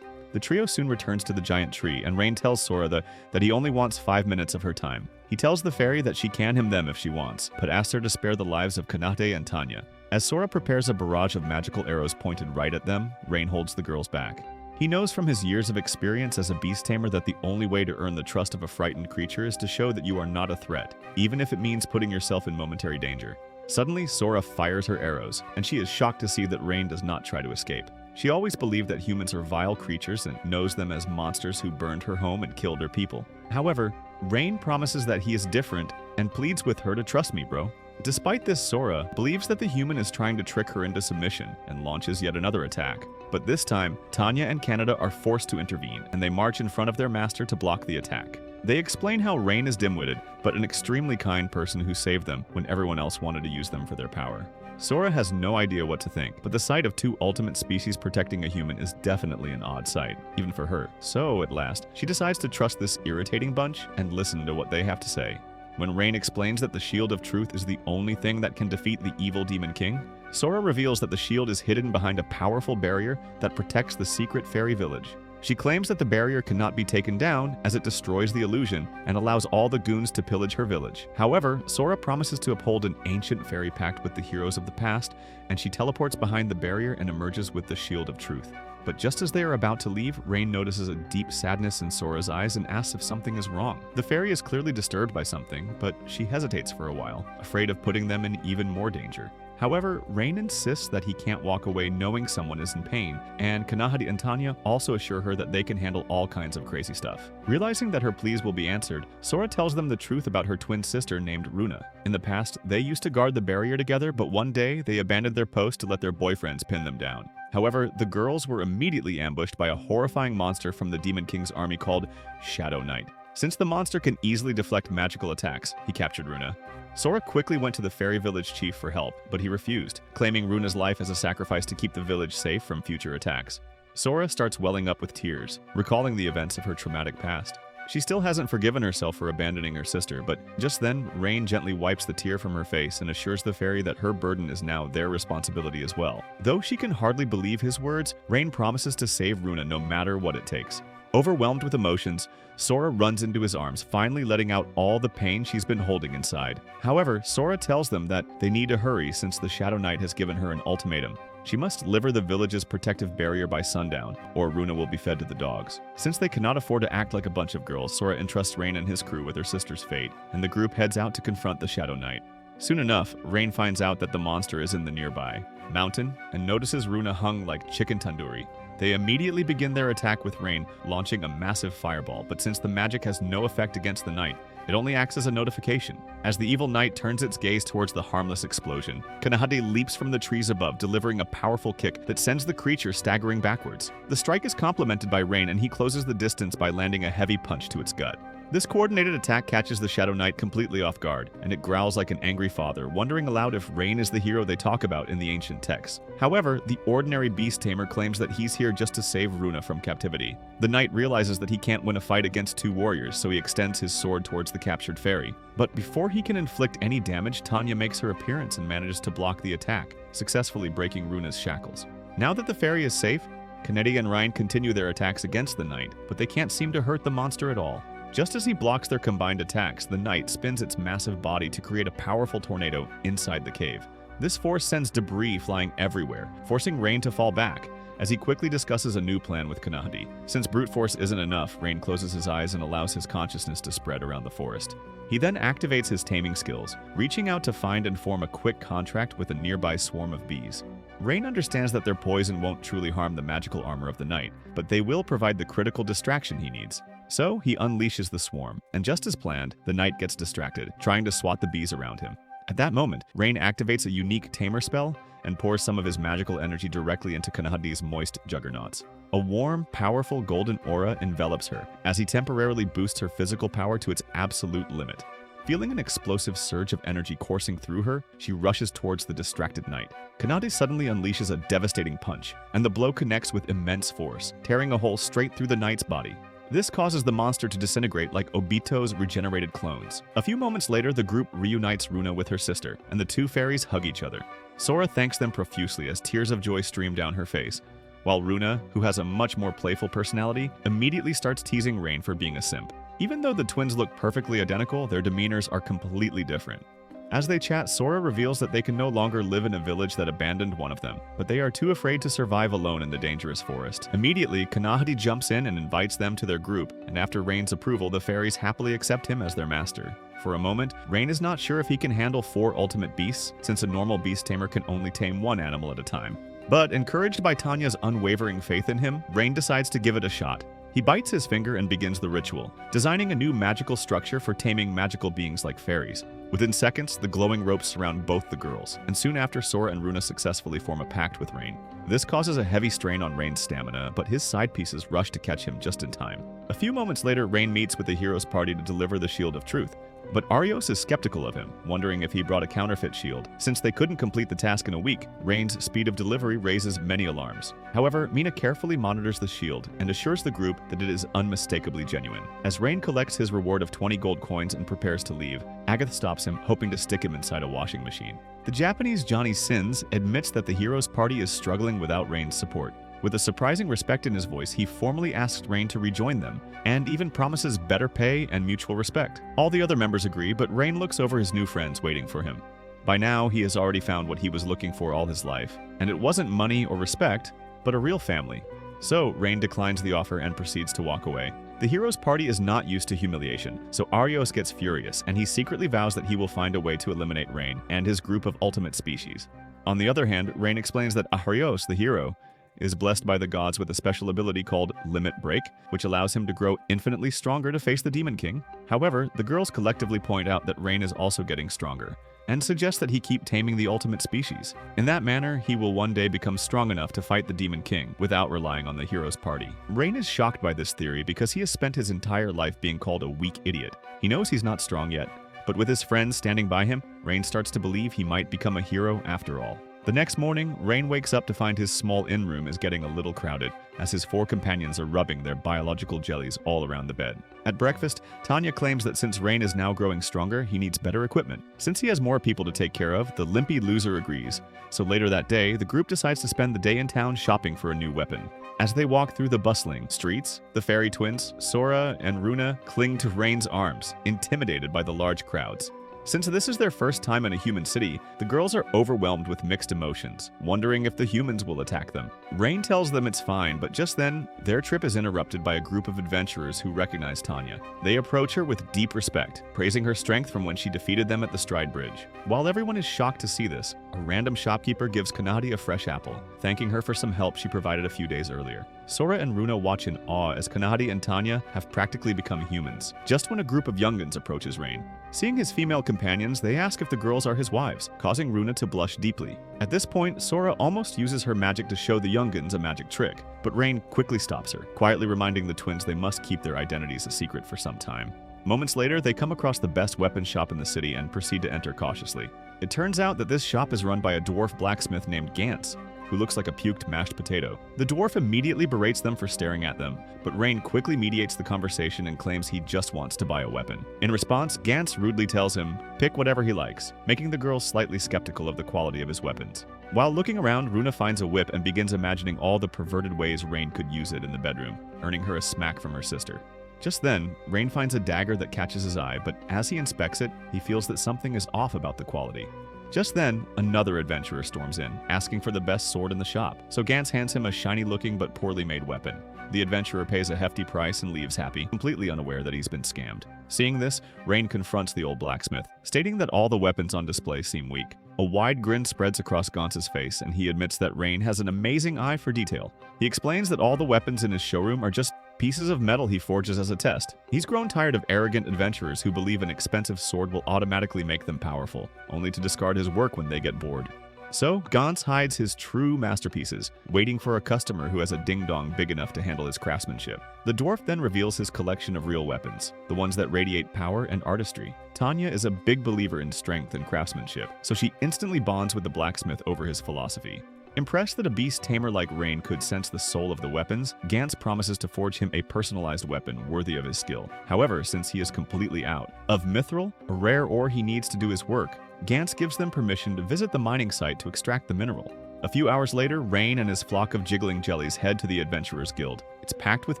The trio soon returns to the giant tree, and Rain tells Sora that he only wants 5 minutes of her time. He tells the fairy that she can him them if she wants, but asks her to spare the lives of Kanade and Tanya. As Sora prepares a barrage of magical arrows pointed right at them, Rain holds the girls back. He knows from his years of experience as a beast tamer that the only way to earn the trust of a frightened creature is to show that you are not a threat, even if it means putting yourself in momentary danger. Suddenly, Sora fires her arrows, and she is shocked to see that Rain does not try to escape. She always believed that humans are vile creatures and knows them as monsters who burned her home and killed her people. However, Rain promises that he is different and pleads with her to trust me, bro. Despite this, Sora believes that the human is trying to trick her into submission and launches yet another attack. But this time, Tanya and Canada are forced to intervene, and they march in front of their master to block the attack. They explain how Rain is dim-witted, but an extremely kind person who saved them when everyone else wanted to use them for their power. Sora has no idea what to think, but the sight of two ultimate species protecting a human is definitely an odd sight, even for her. So, at last, she decides to trust this irritating bunch and listen to what they have to say. When Rain explains that the Shield of Truth is the only thing that can defeat the evil Demon King, Sora reveals that the shield is hidden behind a powerful barrier that protects the secret fairy village. She claims that the barrier cannot be taken down as it destroys the illusion and allows all the goons to pillage her village. However, Sora promises to uphold an ancient fairy pact with the heroes of the past, and she teleports behind the barrier and emerges with the Shield of Truth. But just as they are about to leave, Rain notices a deep sadness in Sora's eyes and asks if something is wrong. The fairy is clearly disturbed by something, but she hesitates for a while, afraid of putting them in even more danger. However, Rain insists that he can't walk away knowing someone is in pain, and Kanahari and Tanya also assure her that they can handle all kinds of crazy stuff. Realizing that her pleas will be answered, Sora tells them the truth about her twin sister named Runa. In the past, they used to guard the barrier together, but one day they abandoned their post to let their boyfriends pin them down. However, the girls were immediately ambushed by a horrifying monster from the Demon King's army called Shadow Knight. Since the monster can easily deflect magical attacks, he captured Runa. Sora quickly went to the fairy village chief for help, but he refused, claiming Runa's life as a sacrifice to keep the village safe from future attacks. Sora starts welling up with tears, recalling the events of her traumatic past. She still hasn't forgiven herself for abandoning her sister, but just then, Rain gently wipes the tear from her face and assures the fairy that her burden is now their responsibility as well. Though she can hardly believe his words, Rain promises to save Runa no matter what it takes. Overwhelmed with emotions, Sora runs into his arms, finally letting out all the pain she's been holding inside. However, Sora tells them that they need to hurry since the Shadow Knight has given her an ultimatum. She must liver the village's protective barrier by sundown, or Runa will be fed to the dogs. Since they cannot afford to act like a bunch of girls, Sora entrusts Rain and his crew with her sister's fate, and the group heads out to confront the Shadow Knight. Soon enough, Rain finds out that the monster is in the nearby mountain and notices Runa hung like chicken tandoori. They immediately begin their attack with Rain, launching a massive fireball, but since the magic has no effect against the knight, it only acts as a notification. As the evil knight turns its gaze towards the harmless explosion, Kanahade leaps from the trees above, delivering a powerful kick that sends the creature staggering backwards. The strike is complemented by Rain, and he closes the distance by landing a heavy punch to its gut. This coordinated attack catches the Shadow Knight completely off guard, and it growls like an angry father, wondering aloud if Rain is the hero they talk about in the ancient texts. However, the ordinary beast tamer claims that he's here just to save Runa from captivity. The knight realizes that he can't win a fight against two warriors, so he extends his sword towards the captured fairy. But before he can inflict any damage, Tanya makes her appearance and manages to block the attack, successfully breaking Runa's shackles. Now that the fairy is safe, Kanedi and Ryan continue their attacks against the knight, but they can't seem to hurt the monster at all. Just as he blocks their combined attacks, the knight spins its massive body to create a powerful tornado inside the cave. This force sends debris flying everywhere, forcing Rain to fall back, as he quickly discusses a new plan with Kanahadi. Since brute force isn't enough, Rain closes his eyes and allows his consciousness to spread around the forest. He then activates his taming skills, reaching out to find and form a quick contract with a nearby swarm of bees. Rain understands that their poison won't truly harm the magical armor of the knight, but they will provide the critical distraction he needs. So he unleashes the swarm, and just as planned, the knight gets distracted, trying to swat the bees around him. At that moment, Rain activates a unique tamer spell and pours some of his magical energy directly into Kanahadi's moist juggernauts. A warm, powerful golden aura envelops her as he temporarily boosts her physical power to its absolute limit. Feeling an explosive surge of energy coursing through her, she rushes towards the distracted knight. Kanade suddenly unleashes a devastating punch, and the blow connects with immense force, tearing a hole straight through the knight's body. This causes the monster to disintegrate like Obito's regenerated clones. A few moments later, the group reunites Runa with her sister, and the two fairies hug each other. Sora thanks them profusely as tears of joy stream down her face, while Runa, who has a much more playful personality, immediately starts teasing Rain for being a simp. Even though the twins look perfectly identical, their demeanors are completely different. As they chat, Sora reveals that they can no longer live in a village that abandoned one of them, but they are too afraid to survive alone in the dangerous forest. Immediately, Kanahadi jumps in and invites them to their group, and after Rain's approval, the fairies happily accept him as their master. For a moment, Rain is not sure if he can handle 4 ultimate beasts, since a normal beast tamer can only tame 1 animal at a time. But encouraged by Tanya's unwavering faith in him, Rain decides to give it a shot. He bites his finger and begins the ritual, designing a new magical structure for taming magical beings like fairies. Within seconds, the glowing ropes surround both the girls, and soon after, Sora and Runa successfully form a pact with Rain. This causes a heavy strain on Rain's stamina, but his side pieces rush to catch him just in time. A few moments later, Rain meets with the hero's party to deliver the Shield of Truth. But Arios is skeptical of him, wondering if he brought a counterfeit shield. Since they couldn't complete the task in a week, Rain's speed of delivery raises many alarms. However, Mina carefully monitors the shield and assures the group that it is unmistakably genuine. As Rain collects his reward of 20 gold coins and prepares to leave, Agath stops him, hoping to stick him inside a washing machine. The Japanese Johnny Sins admits that the hero's party is struggling without Rain's support. With a surprising respect in his voice, he formally asks Rain to rejoin them, and even promises better pay and mutual respect. All the other members agree, but Rain looks over his new friends waiting for him. By now, he has already found what he was looking for all his life, and it wasn't money or respect, but a real family. So, Rain declines the offer and proceeds to walk away. The hero's party is not used to humiliation, so Arios gets furious, and he secretly vows that he will find a way to eliminate Rain and his group of ultimate species. On the other hand, Rain explains that Arios, the hero, is blessed by the gods with a special ability called Limit Break, which allows him to grow infinitely stronger to face the Demon King. However, the girls collectively point out that Rain is also getting stronger, and suggest that he keep taming the ultimate species. In that manner, he will one day become strong enough to fight the Demon King without relying on the hero's party. Rain is shocked by this theory because he has spent his entire life being called a weak idiot. He knows he's not strong yet, but with his friends standing by him, Rain starts to believe he might become a hero after all. The next morning, Rain wakes up to find his small inn room is getting a little crowded, as his 4 companions are rubbing their biological jellies all around the bed. At breakfast, Tanya claims that since Rain is now growing stronger, he needs better equipment. Since he has more people to take care of, the limpy loser agrees. So later that day, the group decides to spend the day in town shopping for a new weapon. As they walk through the bustling streets, the fairy twins, Sora and Runa, cling to Rain's arms, intimidated by the large crowds. Since this is their first time in a human city, the girls are overwhelmed with mixed emotions, wondering if the humans will attack them. Rain tells them it's fine, but just then, their trip is interrupted by a group of adventurers who recognize Tanya. They approach her with deep respect, praising her strength from when she defeated them at the Stride Bridge. While everyone is shocked to see this, a random shopkeeper gives Kanadi a fresh apple, thanking her for some help she provided a few days earlier. Sora and Runa watch in awe as Kanadi and Tanya have practically become humans, just when a group of youngins approaches Rain. Seeing his female companions, they ask if the girls are his wives, causing Runa to blush deeply. At this point, Sora almost uses her magic to show the youngins a magic trick, but Rain quickly stops her, quietly reminding the twins they must keep their identities a secret for some time. Moments later, they come across the best weapon shop in the city and proceed to enter cautiously. It turns out that this shop is run by a dwarf blacksmith named Gantz, who looks like a puked mashed potato. The dwarf immediately berates them for staring at them, but Rain quickly mediates the conversation and claims he just wants to buy a weapon. In response, Gantz rudely tells him, pick whatever he likes, making the girls slightly skeptical of the quality of his weapons. While looking around, Runa finds a whip and begins imagining all the perverted ways Rain could use it in the bedroom, earning her a smack from her sister. Just then, Rain finds a dagger that catches his eye, but as he inspects it, he feels that something is off about the quality. Just then, another adventurer storms in, asking for the best sword in the shop, so Gantz hands him a shiny-looking but poorly made weapon. The adventurer pays a hefty price and leaves happy, completely unaware that he's been scammed. Seeing this, Rain confronts the old blacksmith, stating that all the weapons on display seem weak. A wide grin spreads across Gantz's face, and he admits that Rain has an amazing eye for detail. He explains that all the weapons in his showroom are just pieces of metal he forges as a test. He's grown tired of arrogant adventurers who believe an expensive sword will automatically make them powerful, only to discard his work when they get bored. So, Gantz hides his true masterpieces, waiting for a customer who has a ding-dong big enough to handle his craftsmanship. The dwarf then reveals his collection of real weapons, the ones that radiate power and artistry. Tanya is a big believer in strength and craftsmanship, so she instantly bonds with the blacksmith over his philosophy. Impressed that a beast tamer like Rain could sense the soul of the weapons, Gantz promises to forge him a personalized weapon worthy of his skill. However, since he is completely out of mithril, a rare ore he needs to do his work, Gantz gives them permission to visit the mining site to extract the mineral. A few hours later, Rain and his flock of jiggling jellies head to the Adventurers Guild. It's packed with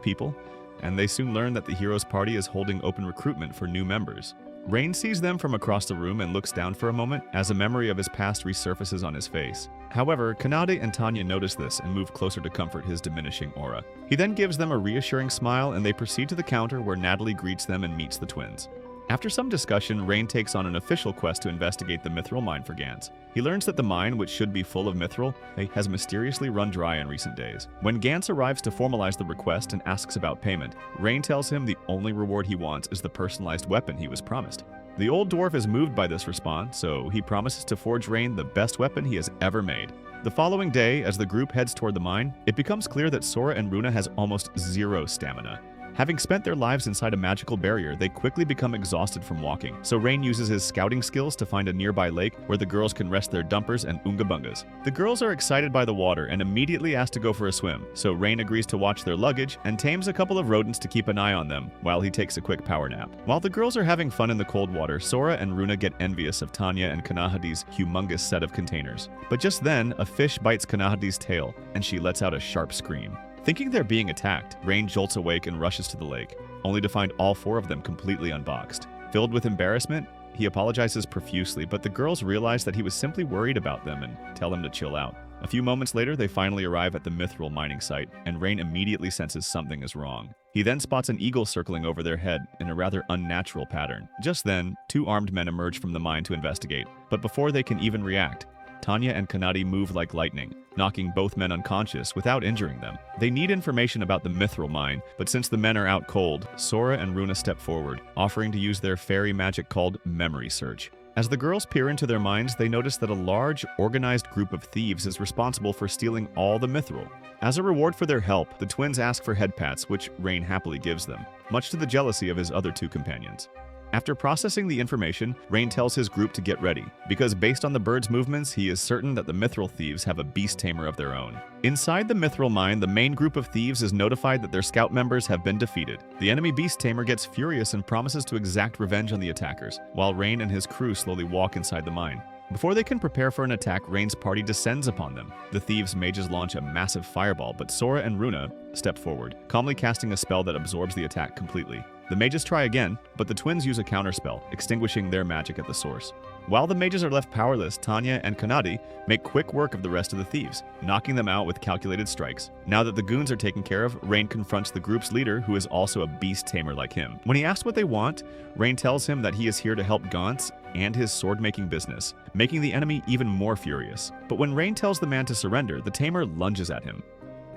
people, and they soon learn that the heroes' party is holding open recruitment for new members. Rain sees them from across the room and looks down for a moment as a memory of his past resurfaces on his face. However, Kanade and Tanya notice this and move closer to comfort his diminishing aura. He then gives them a reassuring smile and they proceed to the counter where Natalie greets them and meets the twins. After some discussion, Rain takes on an official quest to investigate the mithril mine for Gantz. He learns that the mine, which should be full of mithril, has mysteriously run dry in recent days. When Gantz arrives to formalize the request and asks about payment, Rain tells him the only reward he wants is the personalized weapon he was promised. The old dwarf is moved by this response, so he promises to forge Rain the best weapon he has ever made. The following day, as the group heads toward the mine, it becomes clear that Sora and Runa has almost zero stamina. Having spent their lives inside a magical barrier, they quickly become exhausted from walking, so Rain uses his scouting skills to find a nearby lake where the girls can rest their dumpers and oongabungas. The girls are excited by the water and immediately ask to go for a swim, so Rain agrees to watch their luggage and tames a couple of rodents to keep an eye on them while he takes a quick power nap. While the girls are having fun in the cold water, Sora and Runa get envious of Tanya and Kanahadi's humongous set of containers. But just then, a fish bites Kanahadi's tail, and she lets out a sharp scream. Thinking they're being attacked, Rain jolts awake and rushes to the lake, only to find all four of them completely unboxed. Filled with embarrassment, he apologizes profusely, but the girls realize that he was simply worried about them and tell him to chill out. A few moments later, they finally arrive at the mithril mining site, and Rain immediately senses something is wrong. He then spots an eagle circling over their head in a rather unnatural pattern. Just then, two armed men emerge from the mine to investigate, but before they can even react, Tanya and Kanade move like lightning, knocking both men unconscious without injuring them. They need information about the mithril mine, but since the men are out cold, Sora and Runa step forward, offering to use their fairy magic called Memory Search. As the girls peer into their minds, they notice that a large, organized group of thieves is responsible for stealing all the mithril. As a reward for their help, the twins ask for head pats, which Rain happily gives them, much to the jealousy of his other two companions. After processing the information, Rain tells his group to get ready, because based on the bird's movements, he is certain that the mithril thieves have a beast tamer of their own. Inside the mithril mine, the main group of thieves is notified that their scout members have been defeated. The enemy beast tamer gets furious and promises to exact revenge on the attackers, while Rain and his crew slowly walk inside the mine. Before they can prepare for an attack, Rain's party descends upon them. The thieves' mages launch a massive fireball, but Sora and Runa step forward, calmly casting a spell that absorbs the attack completely. The mages try again, but the twins use a counterspell, extinguishing their magic at the source. While the mages are left powerless, Tanya and Kanade make quick work of the rest of the thieves, knocking them out with calculated strikes. Now that the goons are taken care of, Rain confronts the group's leader, who is also a beast tamer like him. When he asks what they want, Rain tells him that he is here to help Gantz and his sword-making business, making the enemy even more furious. But when Rain tells the man to surrender, the tamer lunges at him.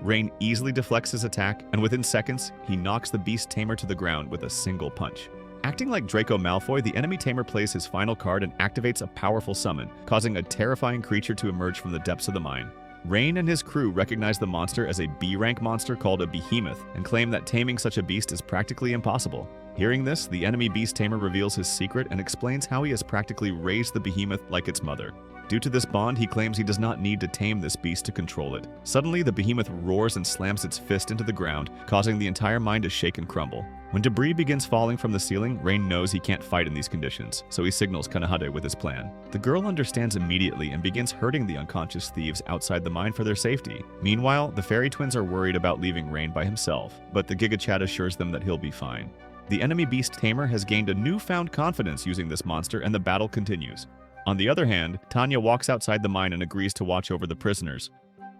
Rain easily deflects his attack, and within seconds, he knocks the beast tamer to the ground with a single punch. Acting like Draco Malfoy, the enemy tamer plays his final card and activates a powerful summon, causing a terrifying creature to emerge from the depths of the mine. Rain and his crew recognize the monster as a B-rank monster called a Behemoth and claim that taming such a beast is practically impossible. Hearing this, the enemy beast tamer reveals his secret and explains how he has practically raised the Behemoth like its mother. Due to this bond, he claims he does not need to tame this beast to control it. Suddenly, the Behemoth roars and slams its fist into the ground, causing the entire mine to shake and crumble. When debris begins falling from the ceiling, Rain knows he can't fight in these conditions, so he signals Kanahade with his plan. The girl understands immediately and begins hurting the unconscious thieves outside the mine for their safety. Meanwhile, the fairy twins are worried about leaving Rain by himself, but the Giga Chad assures them that he'll be fine. The enemy beast tamer has gained a newfound confidence using this monster, and the battle continues. On the other hand, Tanya walks outside the mine and agrees to watch over the prisoners,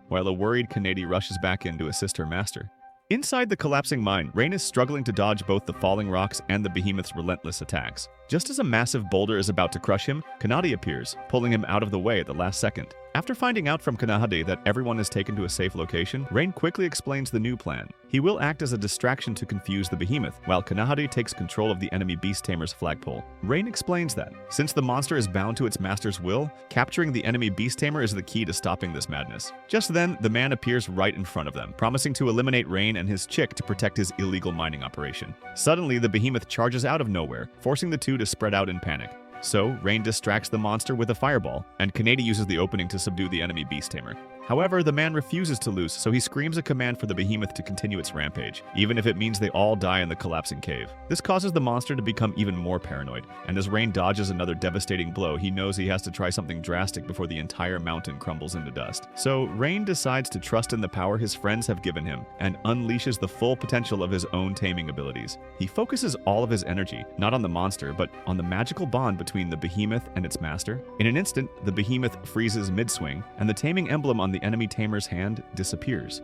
while a worried Kanade rushes back in to assist her master. Inside the collapsing mine, Rain is struggling to dodge both the falling rocks and the Behemoth's relentless attacks. Just as a massive boulder is about to crush him, Kanade appears, pulling him out of the way at the last second. After finding out from Kanade that everyone is taken to a safe location, Rain quickly explains the new plan. He will act as a distraction to confuse the Behemoth, while Kanade takes control of the enemy beast tamer's flagpole. Rain explains that, since the monster is bound to its master's will, capturing the enemy beast tamer is the key to stopping this madness. Just then, the man appears right in front of them, promising to eliminate Rain and his chick to protect his illegal mining operation. Suddenly, the Behemoth charges out of nowhere, forcing the two to spread out in panic. So, Rain distracts the monster with a fireball, and Kanade uses the opening to subdue the enemy beast tamer. However, the man refuses to lose, so he screams a command for the Behemoth to continue its rampage, even if it means they all die in the collapsing cave. This causes the monster to become even more paranoid, and as Rain dodges another devastating blow, he knows he has to try something drastic before the entire mountain crumbles into dust. So, Rain decides to trust in the power his friends have given him, and unleashes the full potential of his own taming abilities. He focuses all of his energy, not on the monster, but on the magical bond between the Behemoth and its master. In an instant, the Behemoth freezes mid-swing, and the taming emblem on the enemy tamer's hand disappears.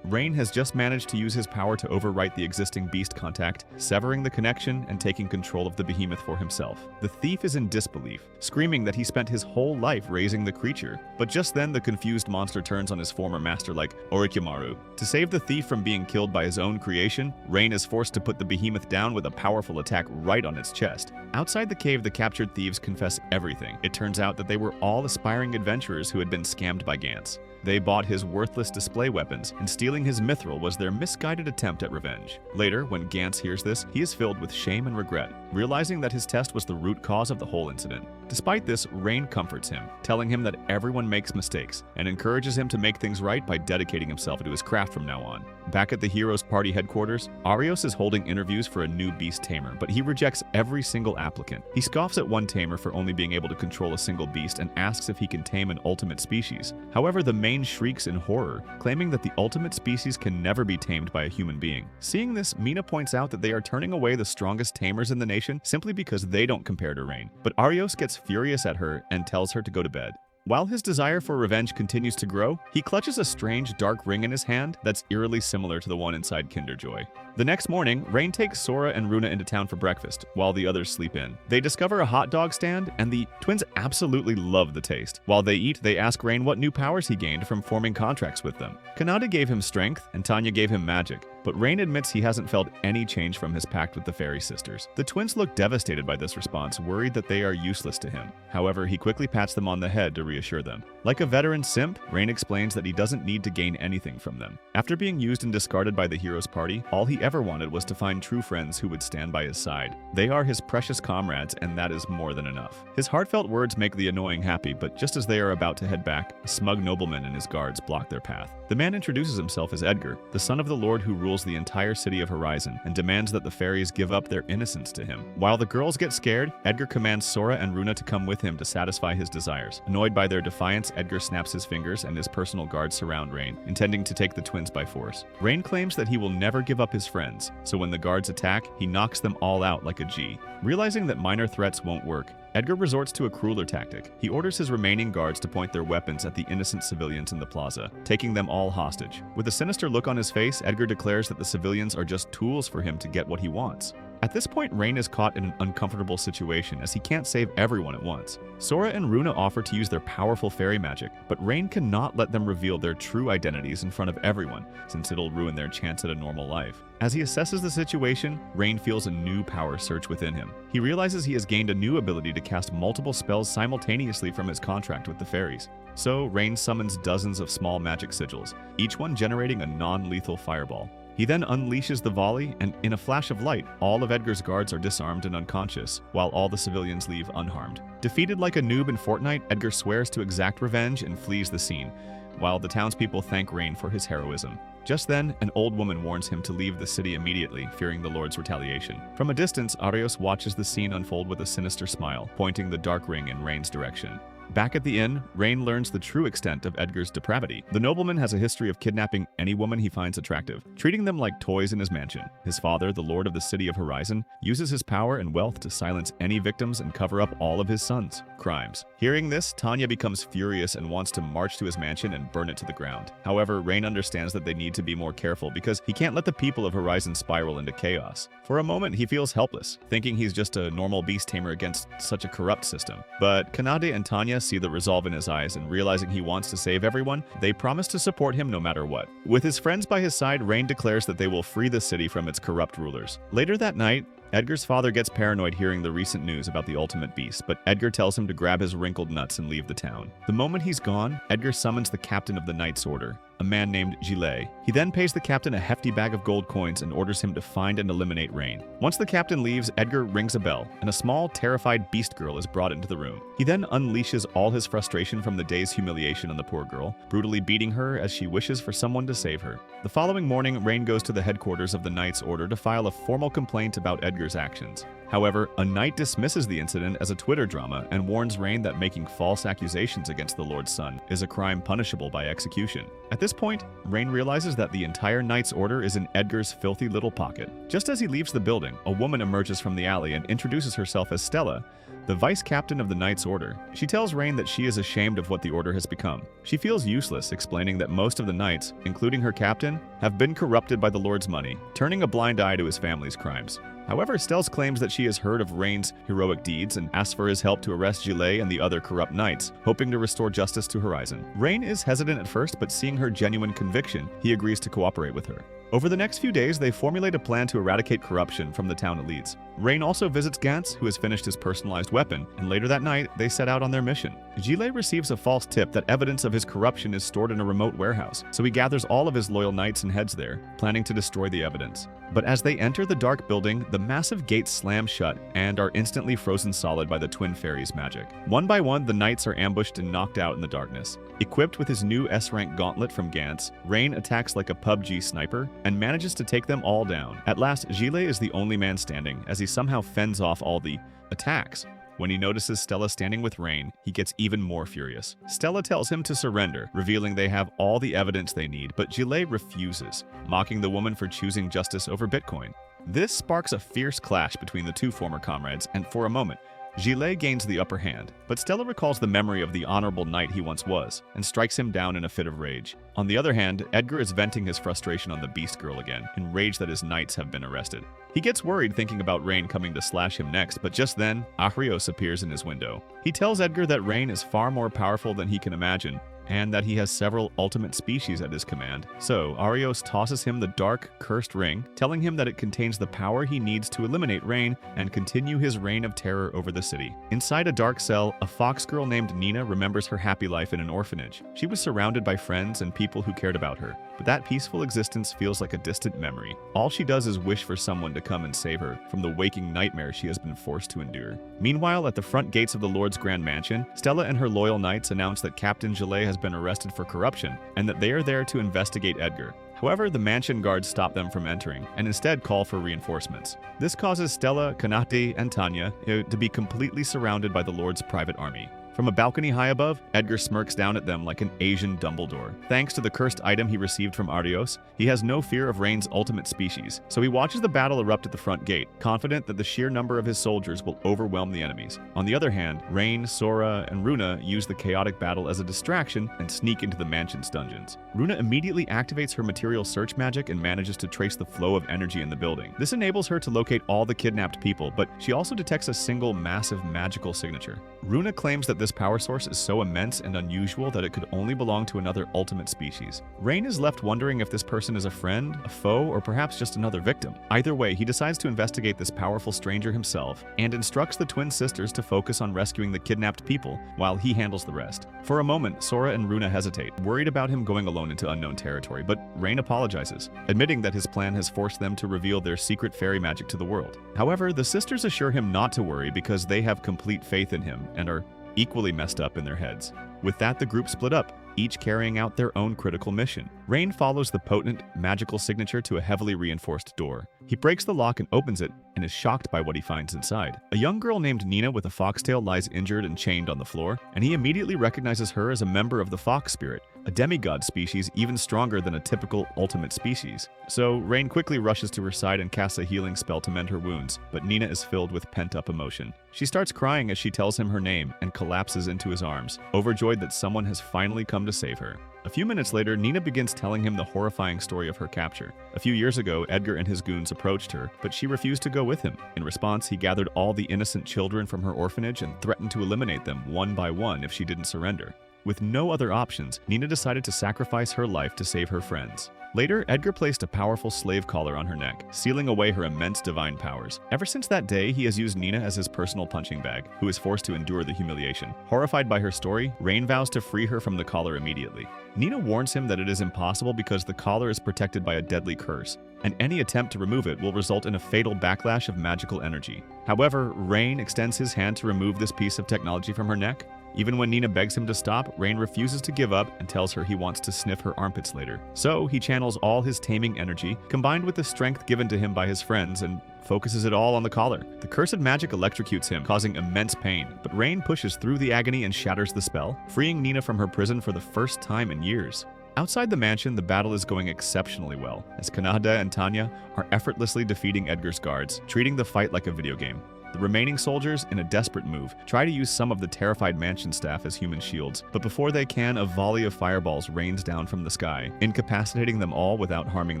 Rain has just managed to use his power to overwrite the existing beast contact, severing the connection and taking control of the Behemoth for himself. The thief is in disbelief, screaming that he spent his whole life raising the creature. But just then, the confused monster turns on his former master like Orochimaru. To save the thief from being killed by his own creation, Rain is forced to put the Behemoth down with a powerful attack right on its chest. Outside the cave, the captured thieves confess everything. It turns out that they were all aspiring adventurers who had been scammed by Gantz. They bought his worthless display weapons, and stealing his mithril was their misguided attempt at revenge. Later, when Gantz hears this, he is filled with shame and regret, realizing that his test was the root cause of the whole incident. Despite this, Rain comforts him, telling him that everyone makes mistakes, and encourages him to make things right by dedicating himself to his craft from now on. Back at the Heroes Party headquarters, Arios is holding interviews for a new beast tamer, but he rejects every single applicant. He scoffs at one tamer for only being able to control a single beast and asks if he can tame an ultimate species. However, the main shrieks in horror, claiming that the ultimate species can never be tamed by a human being. Seeing this, Mina points out that they are turning away the strongest tamers in the nation simply because they don't compare to Rain. But Arios gets furious at her and tells her to go to bed. While his desire for revenge continues to grow, he clutches a strange dark ring in his hand that's eerily similar to the one inside Kinder Joy. The next morning, Rain takes Sora and Runa into town for breakfast, while the others sleep in. They discover a hot dog stand, and the twins absolutely love the taste. While they eat, they ask Rain what new powers he gained from forming contracts with them. Kanade gave him strength, and Tanya gave him magic, but Rain admits he hasn't felt any change from his pact with the fairy sisters. The twins look devastated by this response, worried that they are useless to him. However, he quickly pats them on the head to reassure them. Like a veteran simp, Rain explains that he doesn't need to gain anything from them. After being used and discarded by the Heroes Party, all he ever wanted was to find true friends who would stand by his side. They are his precious comrades, and that is more than enough. His heartfelt words make the annoying happy, but just as they are about to head back, a smug nobleman and his guards block their path. The man introduces himself as Edgar, the son of the lord who rules the entire city of Horizon, and demands that the fairies give up their innocence to him. While the girls get scared, Edgar commands Sora and Runa to come with him to satisfy his desires. Annoyed by their defiance, Edgar snaps his fingers and his personal guards surround Rain, intending to take the twins by force. Rain claims that he will never give up his friends, so when the guards attack, he knocks them all out like a G. Realizing that minor threats won't work, Edgar resorts to a crueler tactic. He orders his remaining guards to point their weapons at the innocent civilians in the plaza, taking them all hostage. With a sinister look on his face, Edgar declares that the civilians are just tools for him to get what he wants. At this point, Rain is caught in an uncomfortable situation as he can't save everyone at once. Sora and Runa offer to use their powerful fairy magic, but Rain cannot let them reveal their true identities in front of everyone, since it'll ruin their chance at a normal life. As he assesses the situation, Rain feels a new power surge within him. He realizes he has gained a new ability to cast multiple spells simultaneously from his contract with the fairies. So, Rain summons dozens of small magic sigils, each one generating a non-lethal fireball. He then unleashes the volley, and in a flash of light, all of Edgar's guards are disarmed and unconscious, while all the civilians leave unharmed. Defeated like a noob in Fortnite, Edgar swears to exact revenge and flees the scene, while the townspeople thank Rain for his heroism. Just then, an old woman warns him to leave the city immediately, fearing the Lord's retaliation. From a distance, Arios watches the scene unfold with a sinister smile, pointing the dark ring in Rain's direction. Back at the inn, Rain learns the true extent of Edgar's depravity. The nobleman has a history of kidnapping any woman he finds attractive, treating them like toys in his mansion. His father, the lord of the city of Horizon, uses his power and wealth to silence any victims and cover up all of his sons' crimes. Hearing this, Tanya becomes furious and wants to march to his mansion and burn it to the ground. However, Rain understands that they need to be more careful because he can't let the people of Horizon spiral into chaos. For a moment, he feels helpless, thinking he's just a normal beast tamer against such a corrupt system. But Kanade and Tanya see the resolve in his eyes, and realizing he wants to save everyone, they promise to support him no matter what. With his friends by his side, Rain declares that they will free the city from its corrupt rulers. Later that night, Edgar's father gets paranoid hearing the recent news about the ultimate beast, but Edgar tells him to grab his wrinkled nuts and leave the town. The moment he's gone, Edgar summons the captain of the Knight's Order, a man named Gillet. He then pays the captain a hefty bag of gold coins and orders him to find and eliminate Rain. Once the captain leaves, Edgar rings a bell, and a small, terrified beast girl is brought into the room. He then unleashes all his frustration from the day's humiliation on the poor girl, brutally beating her as she wishes for someone to save her. The following morning, Rain goes to the headquarters of the Knight's Order to file a formal complaint about Edgar's actions. However, a knight dismisses the incident as a Twitter drama and warns Rain that making false accusations against the Lord's son is a crime punishable by execution. At this point, Rain realizes that the entire Knight's Order is in Edgar's filthy little pocket. Just as he leaves the building, a woman emerges from the alley and introduces herself as Stella, the vice captain of the Knight's Order. She tells Rain that she is ashamed of what the Order has become. She feels useless, explaining that most of the knights, including her captain, have been corrupted by the Lord's money, turning a blind eye to his family's crimes. However, Stels claims that she has heard of Rain's heroic deeds and asks for his help to arrest Gillet and the other corrupt knights, hoping to restore justice to Horizon. Rain is hesitant at first, but seeing her genuine conviction, he agrees to cooperate with her. Over the next few days, they formulate a plan to eradicate corruption from the town it leads. Rain also visits Gantz, who has finished his personalized weapon, and later that night, they set out on their mission. Gillet receives a false tip that evidence of his corruption is stored in a remote warehouse, so he gathers all of his loyal knights and heads there, planning to destroy the evidence. But as they enter the dark building, the massive gates slam shut and are instantly frozen solid by the Twin Fairies' magic. One by one, the knights are ambushed and knocked out in the darkness. Equipped with his new S-rank gauntlet from Gantz, Rain attacks like a PUBG sniper and manages to take them all down. At last, Gillet is the only man standing, as he somehow fends off all the attacks. When he notices Stella standing with Rain, he gets even more furious. Stella tells him to surrender, revealing they have all the evidence they need, but Gillet refuses, mocking the woman for choosing justice over Bitcoin. This sparks a fierce clash between the two former comrades, and for a moment, Gillet gains the upper hand, but Stella recalls the memory of the honorable knight he once was, and strikes him down in a fit of rage. On the other hand, Edgar is venting his frustration on the Beast Girl again, enraged that his knights have been arrested. He gets worried thinking about Rain coming to slash him next, but just then, Arios appears in his window. He tells Edgar that Rain is far more powerful than he can imagine, and that he has several ultimate species at his command. So, Arios tosses him the dark, cursed ring, telling him that it contains the power he needs to eliminate Rain and continue his reign of terror over the city. Inside a dark cell, a fox girl named Nina remembers her happy life in an orphanage. She was surrounded by friends and people who cared about her, but that peaceful existence feels like a distant memory. All she does is wish for someone to come and save her from the waking nightmare she has been forced to endure. Meanwhile, at the front gates of the Lord's Grand Mansion, Stella and her loyal knights announce that Captain Gillet has been arrested for corruption and that they are there to investigate Edgar. However, the mansion guards stop them from entering and instead call for reinforcements. This causes Stella, Kanate, and Tanya to be completely surrounded by the Lord's private army. From a balcony high above, Edgar smirks down at them like an Asian Dumbledore. Thanks to the cursed item he received from Arios, he has no fear of Rain's ultimate species, so he watches the battle erupt at the front gate, confident that the sheer number of his soldiers will overwhelm the enemies. On the other hand, Rain, Sora, and Runa use the chaotic battle as a distraction and sneak into the mansion's dungeons. Runa immediately activates her material search magic and manages to trace the flow of energy in the building. This enables her to locate all the kidnapped people, but she also detects a single massive magical signature. Runa claims that this power source is so immense and unusual that it could only belong to another ultimate species. Rain is left wondering if this person is a friend, a foe, or perhaps just another victim. Either way, he decides to investigate this powerful stranger himself and instructs the twin sisters to focus on rescuing the kidnapped people while he handles the rest. For a moment, Sora and Runa hesitate, worried about him going alone into unknown territory, but Rain apologizes, admitting that his plan has forced them to reveal their secret fairy magic to the world. However, the sisters assure him not to worry because they have complete faith in him and are equally messed up in their heads. With that, the group split up. each carrying out their own critical mission. Rain follows the potent, magical signature to a heavily reinforced door. He breaks the lock and opens it, and is shocked by what he finds inside. A young girl named Nina with a foxtail lies injured and chained on the floor, and he immediately recognizes her as a member of the fox spirit, a demigod species even stronger than a typical ultimate species. So Rain quickly rushes to her side and casts a healing spell to mend her wounds, but Nina is filled with pent-up emotion. She starts crying as she tells him her name and collapses into his arms, overjoyed that someone has finally come to save her. A few minutes later, Nina begins telling him the horrifying story of her capture. A few years ago, Edgar and his goons approached her, but she refused to go with him. In response, he gathered all the innocent children from her orphanage and threatened to eliminate them one by one if she didn't surrender. With no other options, Nina decided to sacrifice her life to save her friends. Later, Edgar placed a powerful slave collar on her neck, sealing away her immense divine powers. Ever since that day, he has used Nina as his personal punching bag, who is forced to endure the humiliation. Horrified by her story, Rain vows to free her from the collar immediately. Nina warns him that it is impossible because the collar is protected by a deadly curse, and any attempt to remove it will result in a fatal backlash of magical energy. However, Rain extends his hand to remove this piece of technology from her neck. Even when Nina begs him to stop, Rain refuses to give up and tells her he wants to sniff her armpits later. So he channels all his taming energy, combined with the strength given to him by his friends, and focuses it all on the collar. The cursed magic electrocutes him, causing immense pain, but Rain pushes through the agony and shatters the spell, freeing Nina from her prison for the first time in years. Outside the mansion, the battle is going exceptionally well, as Kanada and Tanya are effortlessly defeating Edgar's guards, treating the fight like a video game. The remaining soldiers, in a desperate move, try to use some of the terrified mansion staff as human shields, but before they can, a volley of fireballs rains down from the sky, incapacitating them all without harming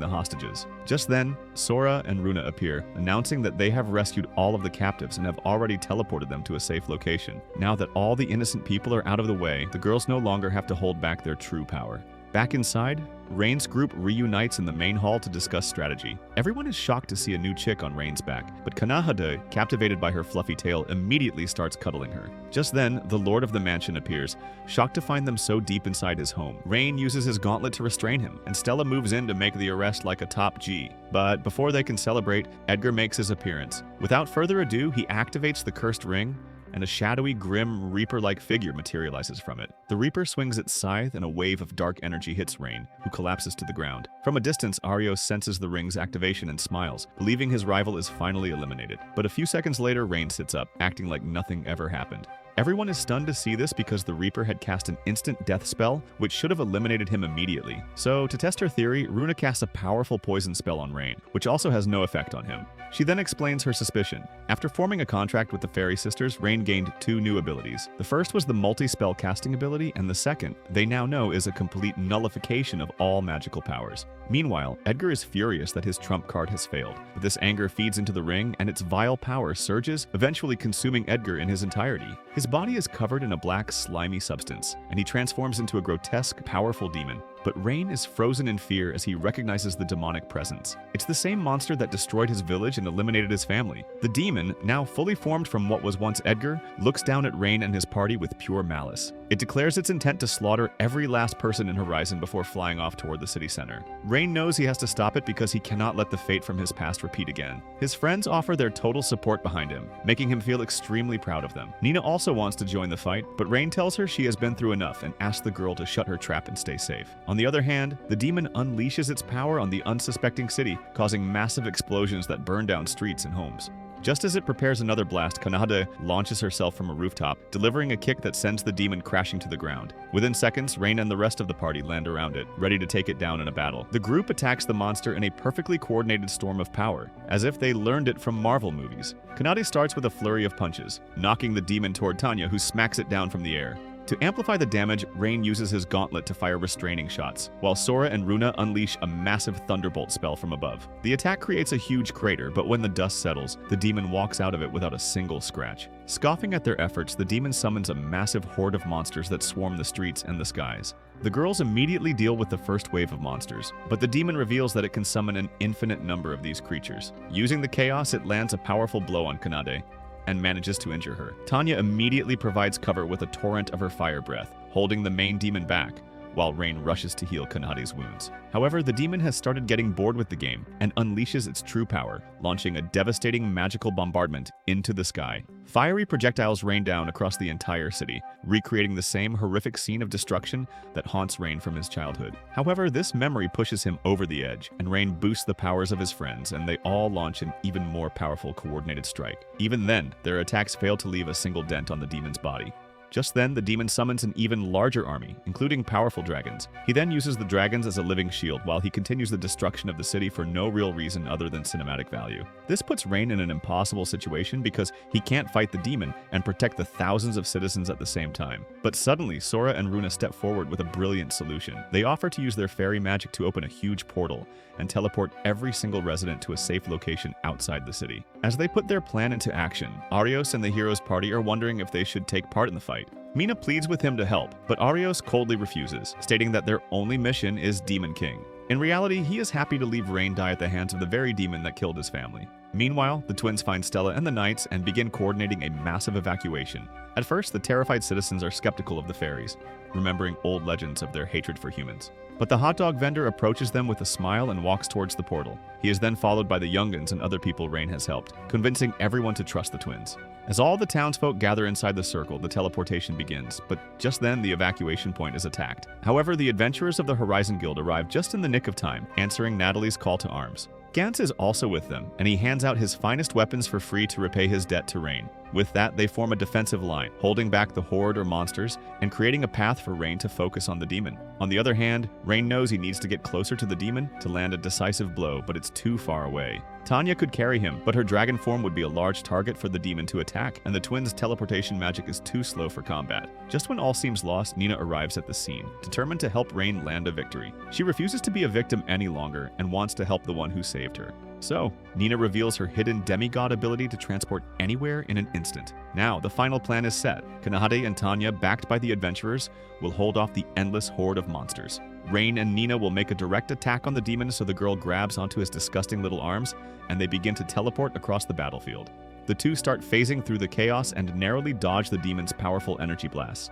the hostages. Just then, Sora and Runa appear, announcing that they have rescued all of the captives and have already teleported them to a safe location. Now that all the innocent people are out of the way, the girls no longer have to hold back their true power. Back inside, Rain's group reunites in the main hall to discuss strategy. Everyone is shocked to see a new chick on Rain's back, but Kanahade, captivated by her fluffy tail, immediately starts cuddling her. Just then, the lord of the mansion appears, shocked to find them so deep inside his home. Rain uses his gauntlet to restrain him, and Stella moves in to make the arrest like a top G. But before they can celebrate, Edgar makes his appearance. Without further ado, he activates the cursed ring, and a shadowy, grim, Reaper-like figure materializes from it. The Reaper swings its scythe, and a wave of dark energy hits Rain, who collapses to the ground. From a distance, Arios senses the ring's activation and smiles, believing his rival is finally eliminated. But a few seconds later, Rain sits up, acting like nothing ever happened. Everyone is stunned to see this because the Reaper had cast an instant death spell, which should have eliminated him immediately. So, to test her theory, Runa casts a powerful poison spell on Rain, which also has no effect on him. She then explains her suspicion. After forming a contract with the Fairy Sisters, Rain gained 2 new abilities. The first was the multi-spell casting ability, and the second, they now know, is a complete nullification of all magical powers. Meanwhile, Edgar is furious that his trump card has failed, but this anger feeds into the ring, and its vile power surges, eventually consuming Edgar in his entirety. His body is covered in a black, slimy substance, and he transforms into a grotesque, powerful demon. But Rain is frozen in fear as he recognizes the demonic presence. It's the same monster that destroyed his village and eliminated his family. The demon, now fully formed from what was once Edgar, looks down at Rain and his party with pure malice. It declares its intent to slaughter every last person in Horizon before flying off toward the city center. Rain knows he has to stop it because he cannot let the fate from his past repeat again. His friends offer their total support behind him, making him feel extremely proud of them. Nina also wants to join the fight, but Rain tells her she has been through enough and asks the girl to shut her trap and stay safe. On the other hand, the demon unleashes its power on the unsuspecting city, causing massive explosions that burn down streets and homes. Just as it prepares another blast, Kanade launches herself from a rooftop, delivering a kick that sends the demon crashing to the ground. Within seconds, Rain and the rest of the party land around it, ready to take it down in a battle. The group attacks the monster in a perfectly coordinated storm of power, as if they learned it from Marvel movies. Kanade starts with a flurry of punches, knocking the demon toward Tanya, who smacks it down from the air. To amplify the damage, Rain uses his gauntlet to fire restraining shots, while Sora and Runa unleash a massive thunderbolt spell from above. The attack creates a huge crater, but when the dust settles, the demon walks out of it without a single scratch. Scoffing at their efforts, the demon summons a massive horde of monsters that swarm the streets and the skies. The girls immediately deal with the first wave of monsters, but the demon reveals that it can summon an infinite number of these creatures. Using the chaos, it lands a powerful blow on Kanade and manages to injure her. Tanya immediately provides cover with a torrent of her fire breath, holding the main demon back, while Rain rushes to heal Kanade's wounds. However, the demon has started getting bored with the game and unleashes its true power, launching a devastating magical bombardment into the sky. Fiery projectiles rain down across the entire city, recreating the same horrific scene of destruction that haunts Rain from his childhood. However, this memory pushes him over the edge, and Rain boosts the powers of his friends, and they all launch an even more powerful coordinated strike. Even then, their attacks fail to leave a single dent on the demon's body. Just then, the demon summons an even larger army, including powerful dragons. He then uses the dragons as a living shield while he continues the destruction of the city for no real reason other than cinematic value. This puts Rain in an impossible situation because he can't fight the demon and protect the thousands of citizens at the same time. But suddenly, Sora and Runa step forward with a brilliant solution. They offer to use their fairy magic to open a huge portal and teleport every single resident to a safe location outside the city. As they put their plan into action, Arios and the hero's party are wondering if they should take part in the fight. Mina pleads with him to help, but Arios coldly refuses, stating that their only mission is Demon King. In reality, he is happy to leave Rain die at the hands of the very demon that killed his family. Meanwhile, the twins find Stella and the knights and begin coordinating a massive evacuation. At first, the terrified citizens are skeptical of the fairies, remembering old legends of their hatred for humans. But the hot dog vendor approaches them with a smile and walks towards the portal. He is then followed by the young'uns and other people Rain has helped, convincing everyone to trust the twins. As all the townsfolk gather inside the circle, the teleportation begins, but just then the evacuation point is attacked. However, the adventurers of the Horizon Guild arrive just in the nick of time, answering Natalie's call to arms. Gantz is also with them, and he hands out his finest weapons for free to repay his debt to Rain. With that, they form a defensive line, holding back the horde or monsters and creating a path for Rain to focus on the demon. On the other hand, Rain knows he needs to get closer to the demon to land a decisive blow, but it's too far away. Tanya could carry him, but her dragon form would be a large target for the demon to attack, and the twins' teleportation magic is too slow for combat. Just when all seems lost, Nina arrives at the scene, determined to help Rain land a victory. She refuses to be a victim any longer and wants to help the one who saved her. So, Nina reveals her hidden demigod ability to transport anywhere in an instant. Now, the final plan is set. Kanade and Tanya, backed by the adventurers, will hold off the endless horde of monsters. Rain and Nina will make a direct attack on the demon so the girl grabs onto his disgusting little arms, and they begin to teleport across the battlefield. The two start phasing through the chaos and narrowly dodge the demon's powerful energy blasts.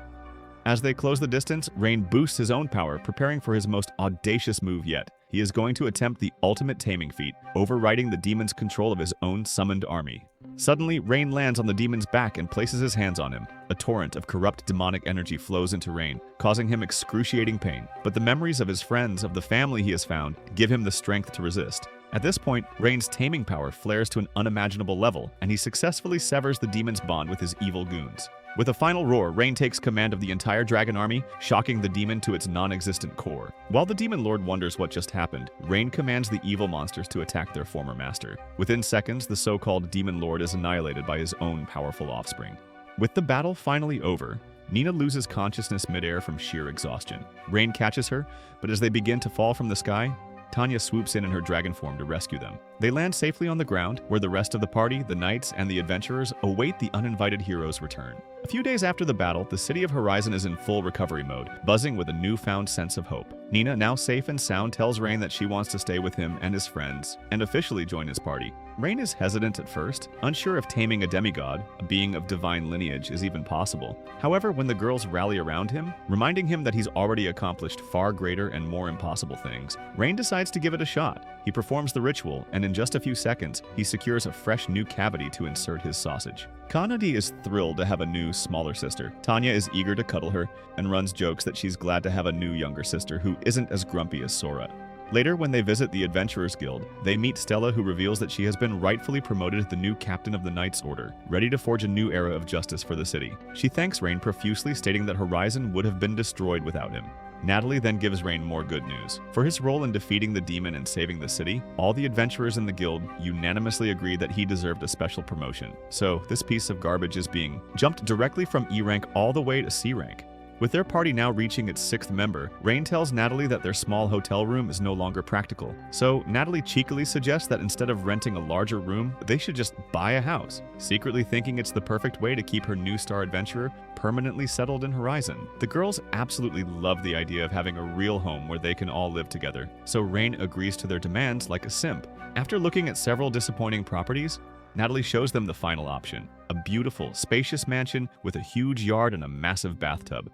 As they close the distance, Rain boosts his own power, preparing for his most audacious move yet. He is going to attempt the ultimate taming feat, overriding the demon's control of his own summoned army. Suddenly, Rain lands on the demon's back and places his hands on him. A torrent of corrupt demonic energy flows into Rain, causing him excruciating pain. But the memories of his friends, of the family he has found, give him the strength to resist. At this point, Rain's taming power flares to an unimaginable level, and he successfully severs the demon's bond with his evil goons. With a final roar, Rain takes command of the entire dragon army, shocking the demon to its non-existent core. While the demon lord wonders what just happened, Rain commands the evil monsters to attack their former master. Within seconds, the so-called demon lord is annihilated by his own powerful offspring. With the battle finally over, Nina loses consciousness midair from sheer exhaustion. Rain catches her, but as they begin to fall from the sky, Tanya swoops in her dragon form to rescue them. They land safely on the ground, where the rest of the party, the knights, and the adventurers await the uninvited hero's return. A few days after the battle, the city of Horizon is in full recovery mode, buzzing with a newfound sense of hope. Nina, now safe and sound, tells Rain that she wants to stay with him and his friends, and officially join his party. Rain is hesitant at first, unsure if taming a demigod, a being of divine lineage, is even possible. However, when the girls rally around him, reminding him that he's already accomplished far greater and more impossible things, Rain decides to give it a shot. He performs the ritual, and in just a few seconds, he secures a fresh new cavity to insert his sausage. Kanade is thrilled to have a new, smaller sister. Tanya is eager to cuddle her, and runs jokes that she's glad to have a new younger sister who isn't as grumpy as Sora. Later, when they visit the Adventurers Guild, they meet Stella, who reveals that she has been rightfully promoted the new captain of the Knights Order, ready to forge a new era of justice for the city. She thanks Rain profusely, stating that Horizon would have been destroyed without him. Natalie then gives Rain more good news. For his role in defeating the demon and saving the city, all the adventurers in the guild unanimously agreed that he deserved a special promotion. So, this piece of garbage is being jumped directly from E rank all the way to C rank. With their party now reaching its 6th member, Rain tells Natalie that their small hotel room is no longer practical. So, Natalie cheekily suggests that instead of renting a larger room, they should just buy a house, secretly thinking it's the perfect way to keep her new star adventurer permanently settled in Horizon. The girls absolutely love the idea of having a real home where they can all live together, so Rain agrees to their demands like a simp. After looking at several disappointing properties, Natalie shows them the final option, a beautiful, spacious mansion with a huge yard and a massive bathtub.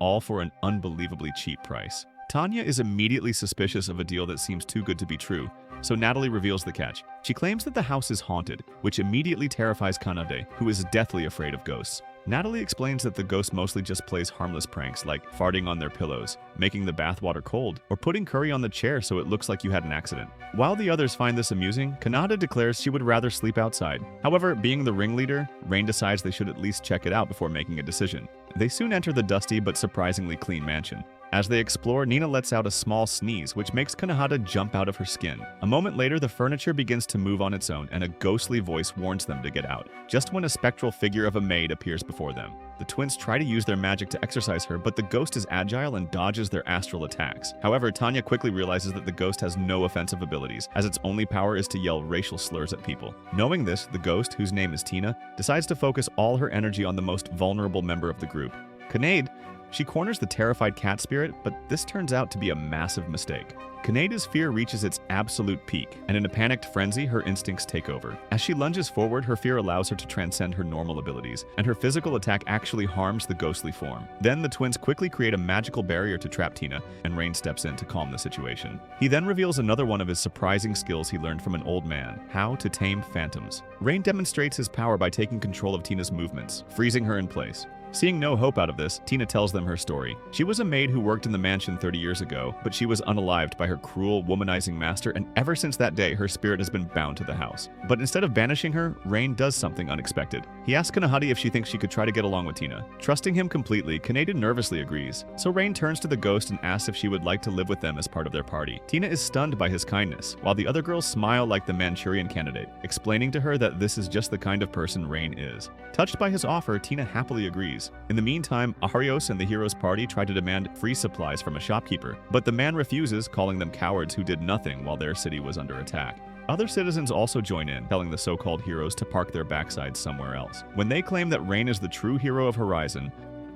all for an unbelievably cheap price. Tanya is immediately suspicious of a deal that seems too good to be true, so Natalie reveals the catch. She claims that the house is haunted, which immediately terrifies Kanade, who is deathly afraid of ghosts. Natalie explains that the ghost mostly just plays harmless pranks like farting on their pillows, making the bathwater cold, or putting curry on the chair so it looks like you had an accident. While the others find this amusing, Kanade declares she would rather sleep outside. However, being the ringleader, Rain decides they should at least check it out before making a decision. They soon enter the dusty but surprisingly clean mansion. As they explore, Nina lets out a small sneeze, which makes Kanahata jump out of her skin. A moment later, the furniture begins to move on its own, and a ghostly voice warns them to get out, just when a spectral figure of a maid appears before them. The twins try to use their magic to exorcise her, but the ghost is agile and dodges their astral attacks. However, Tanya quickly realizes that the ghost has no offensive abilities, as its only power is to yell racial slurs at people. Knowing this, the ghost, whose name is Tina, decides to focus all her energy on the most vulnerable member of the group, Kanade. She corners the terrified cat spirit, but this turns out to be a massive mistake. Kaneda's fear reaches its absolute peak, and in a panicked frenzy, her instincts take over. As she lunges forward, her fear allows her to transcend her normal abilities, and her physical attack actually harms the ghostly form. Then the twins quickly create a magical barrier to trap Tina, and Rain steps in to calm the situation. He then reveals another one of his surprising skills he learned from an old man: how to tame phantoms. Rain demonstrates his power by taking control of Tina's movements, freezing her in place. Seeing no hope out of this, Tina tells them her story. She was a maid who worked in the mansion 30 years ago, but she was unalived by her cruel, womanizing master, and ever since that day, her spirit has been bound to the house. But instead of banishing her, Rain does something unexpected. He asks Kanahati if she thinks she could try to get along with Tina. Trusting him completely, Kaneda nervously agrees. So Rain turns to the ghost and asks if she would like to live with them as part of their party. Tina is stunned by his kindness, while the other girls smile like the Manchurian Candidate, explaining to her that this is just the kind of person Rain is. Touched by his offer, Tina happily agrees. In the meantime, Arios and the hero's party try to demand free supplies from a shopkeeper, but the man refuses, calling them cowards who did nothing while their city was under attack. Other citizens also join in, telling the so-called heroes to park their backsides somewhere else. When they claim that Rain is the true hero of Horizon,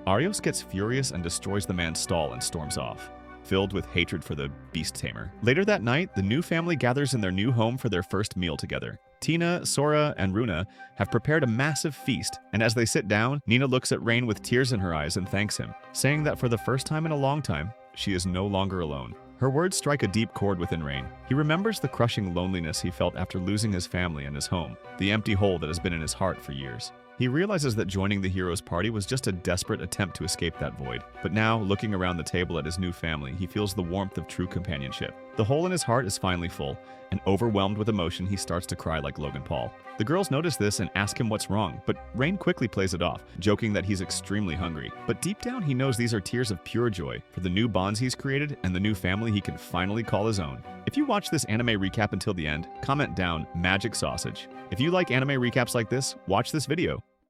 Arios gets furious and destroys the man's stall and storms off, filled with hatred for the beast tamer. Later that night, the new family gathers in their new home for their first meal together. Tina, Sora, and Runa have prepared a massive feast, and as they sit down, Nina looks at Rain with tears in her eyes and thanks him, saying that for the first time in a long time, she is no longer alone. Her words strike a deep chord within Rain. He remembers the crushing loneliness he felt after losing his family and his home, the empty hole that has been in his heart for years. He realizes that joining the hero's party was just a desperate attempt to escape that void. But now, looking around the table at his new family, he feels the warmth of true companionship. The hole in his heart is finally full, and overwhelmed with emotion, he starts to cry like Logan Paul. The girls notice this and ask him what's wrong, but Rain quickly plays it off, joking that he's extremely hungry. But deep down, he knows these are tears of pure joy for the new bonds he's created and the new family he can finally call his own. If you watch this anime recap until the end, comment down "Magic Sausage." If you like anime recaps like this, watch this video.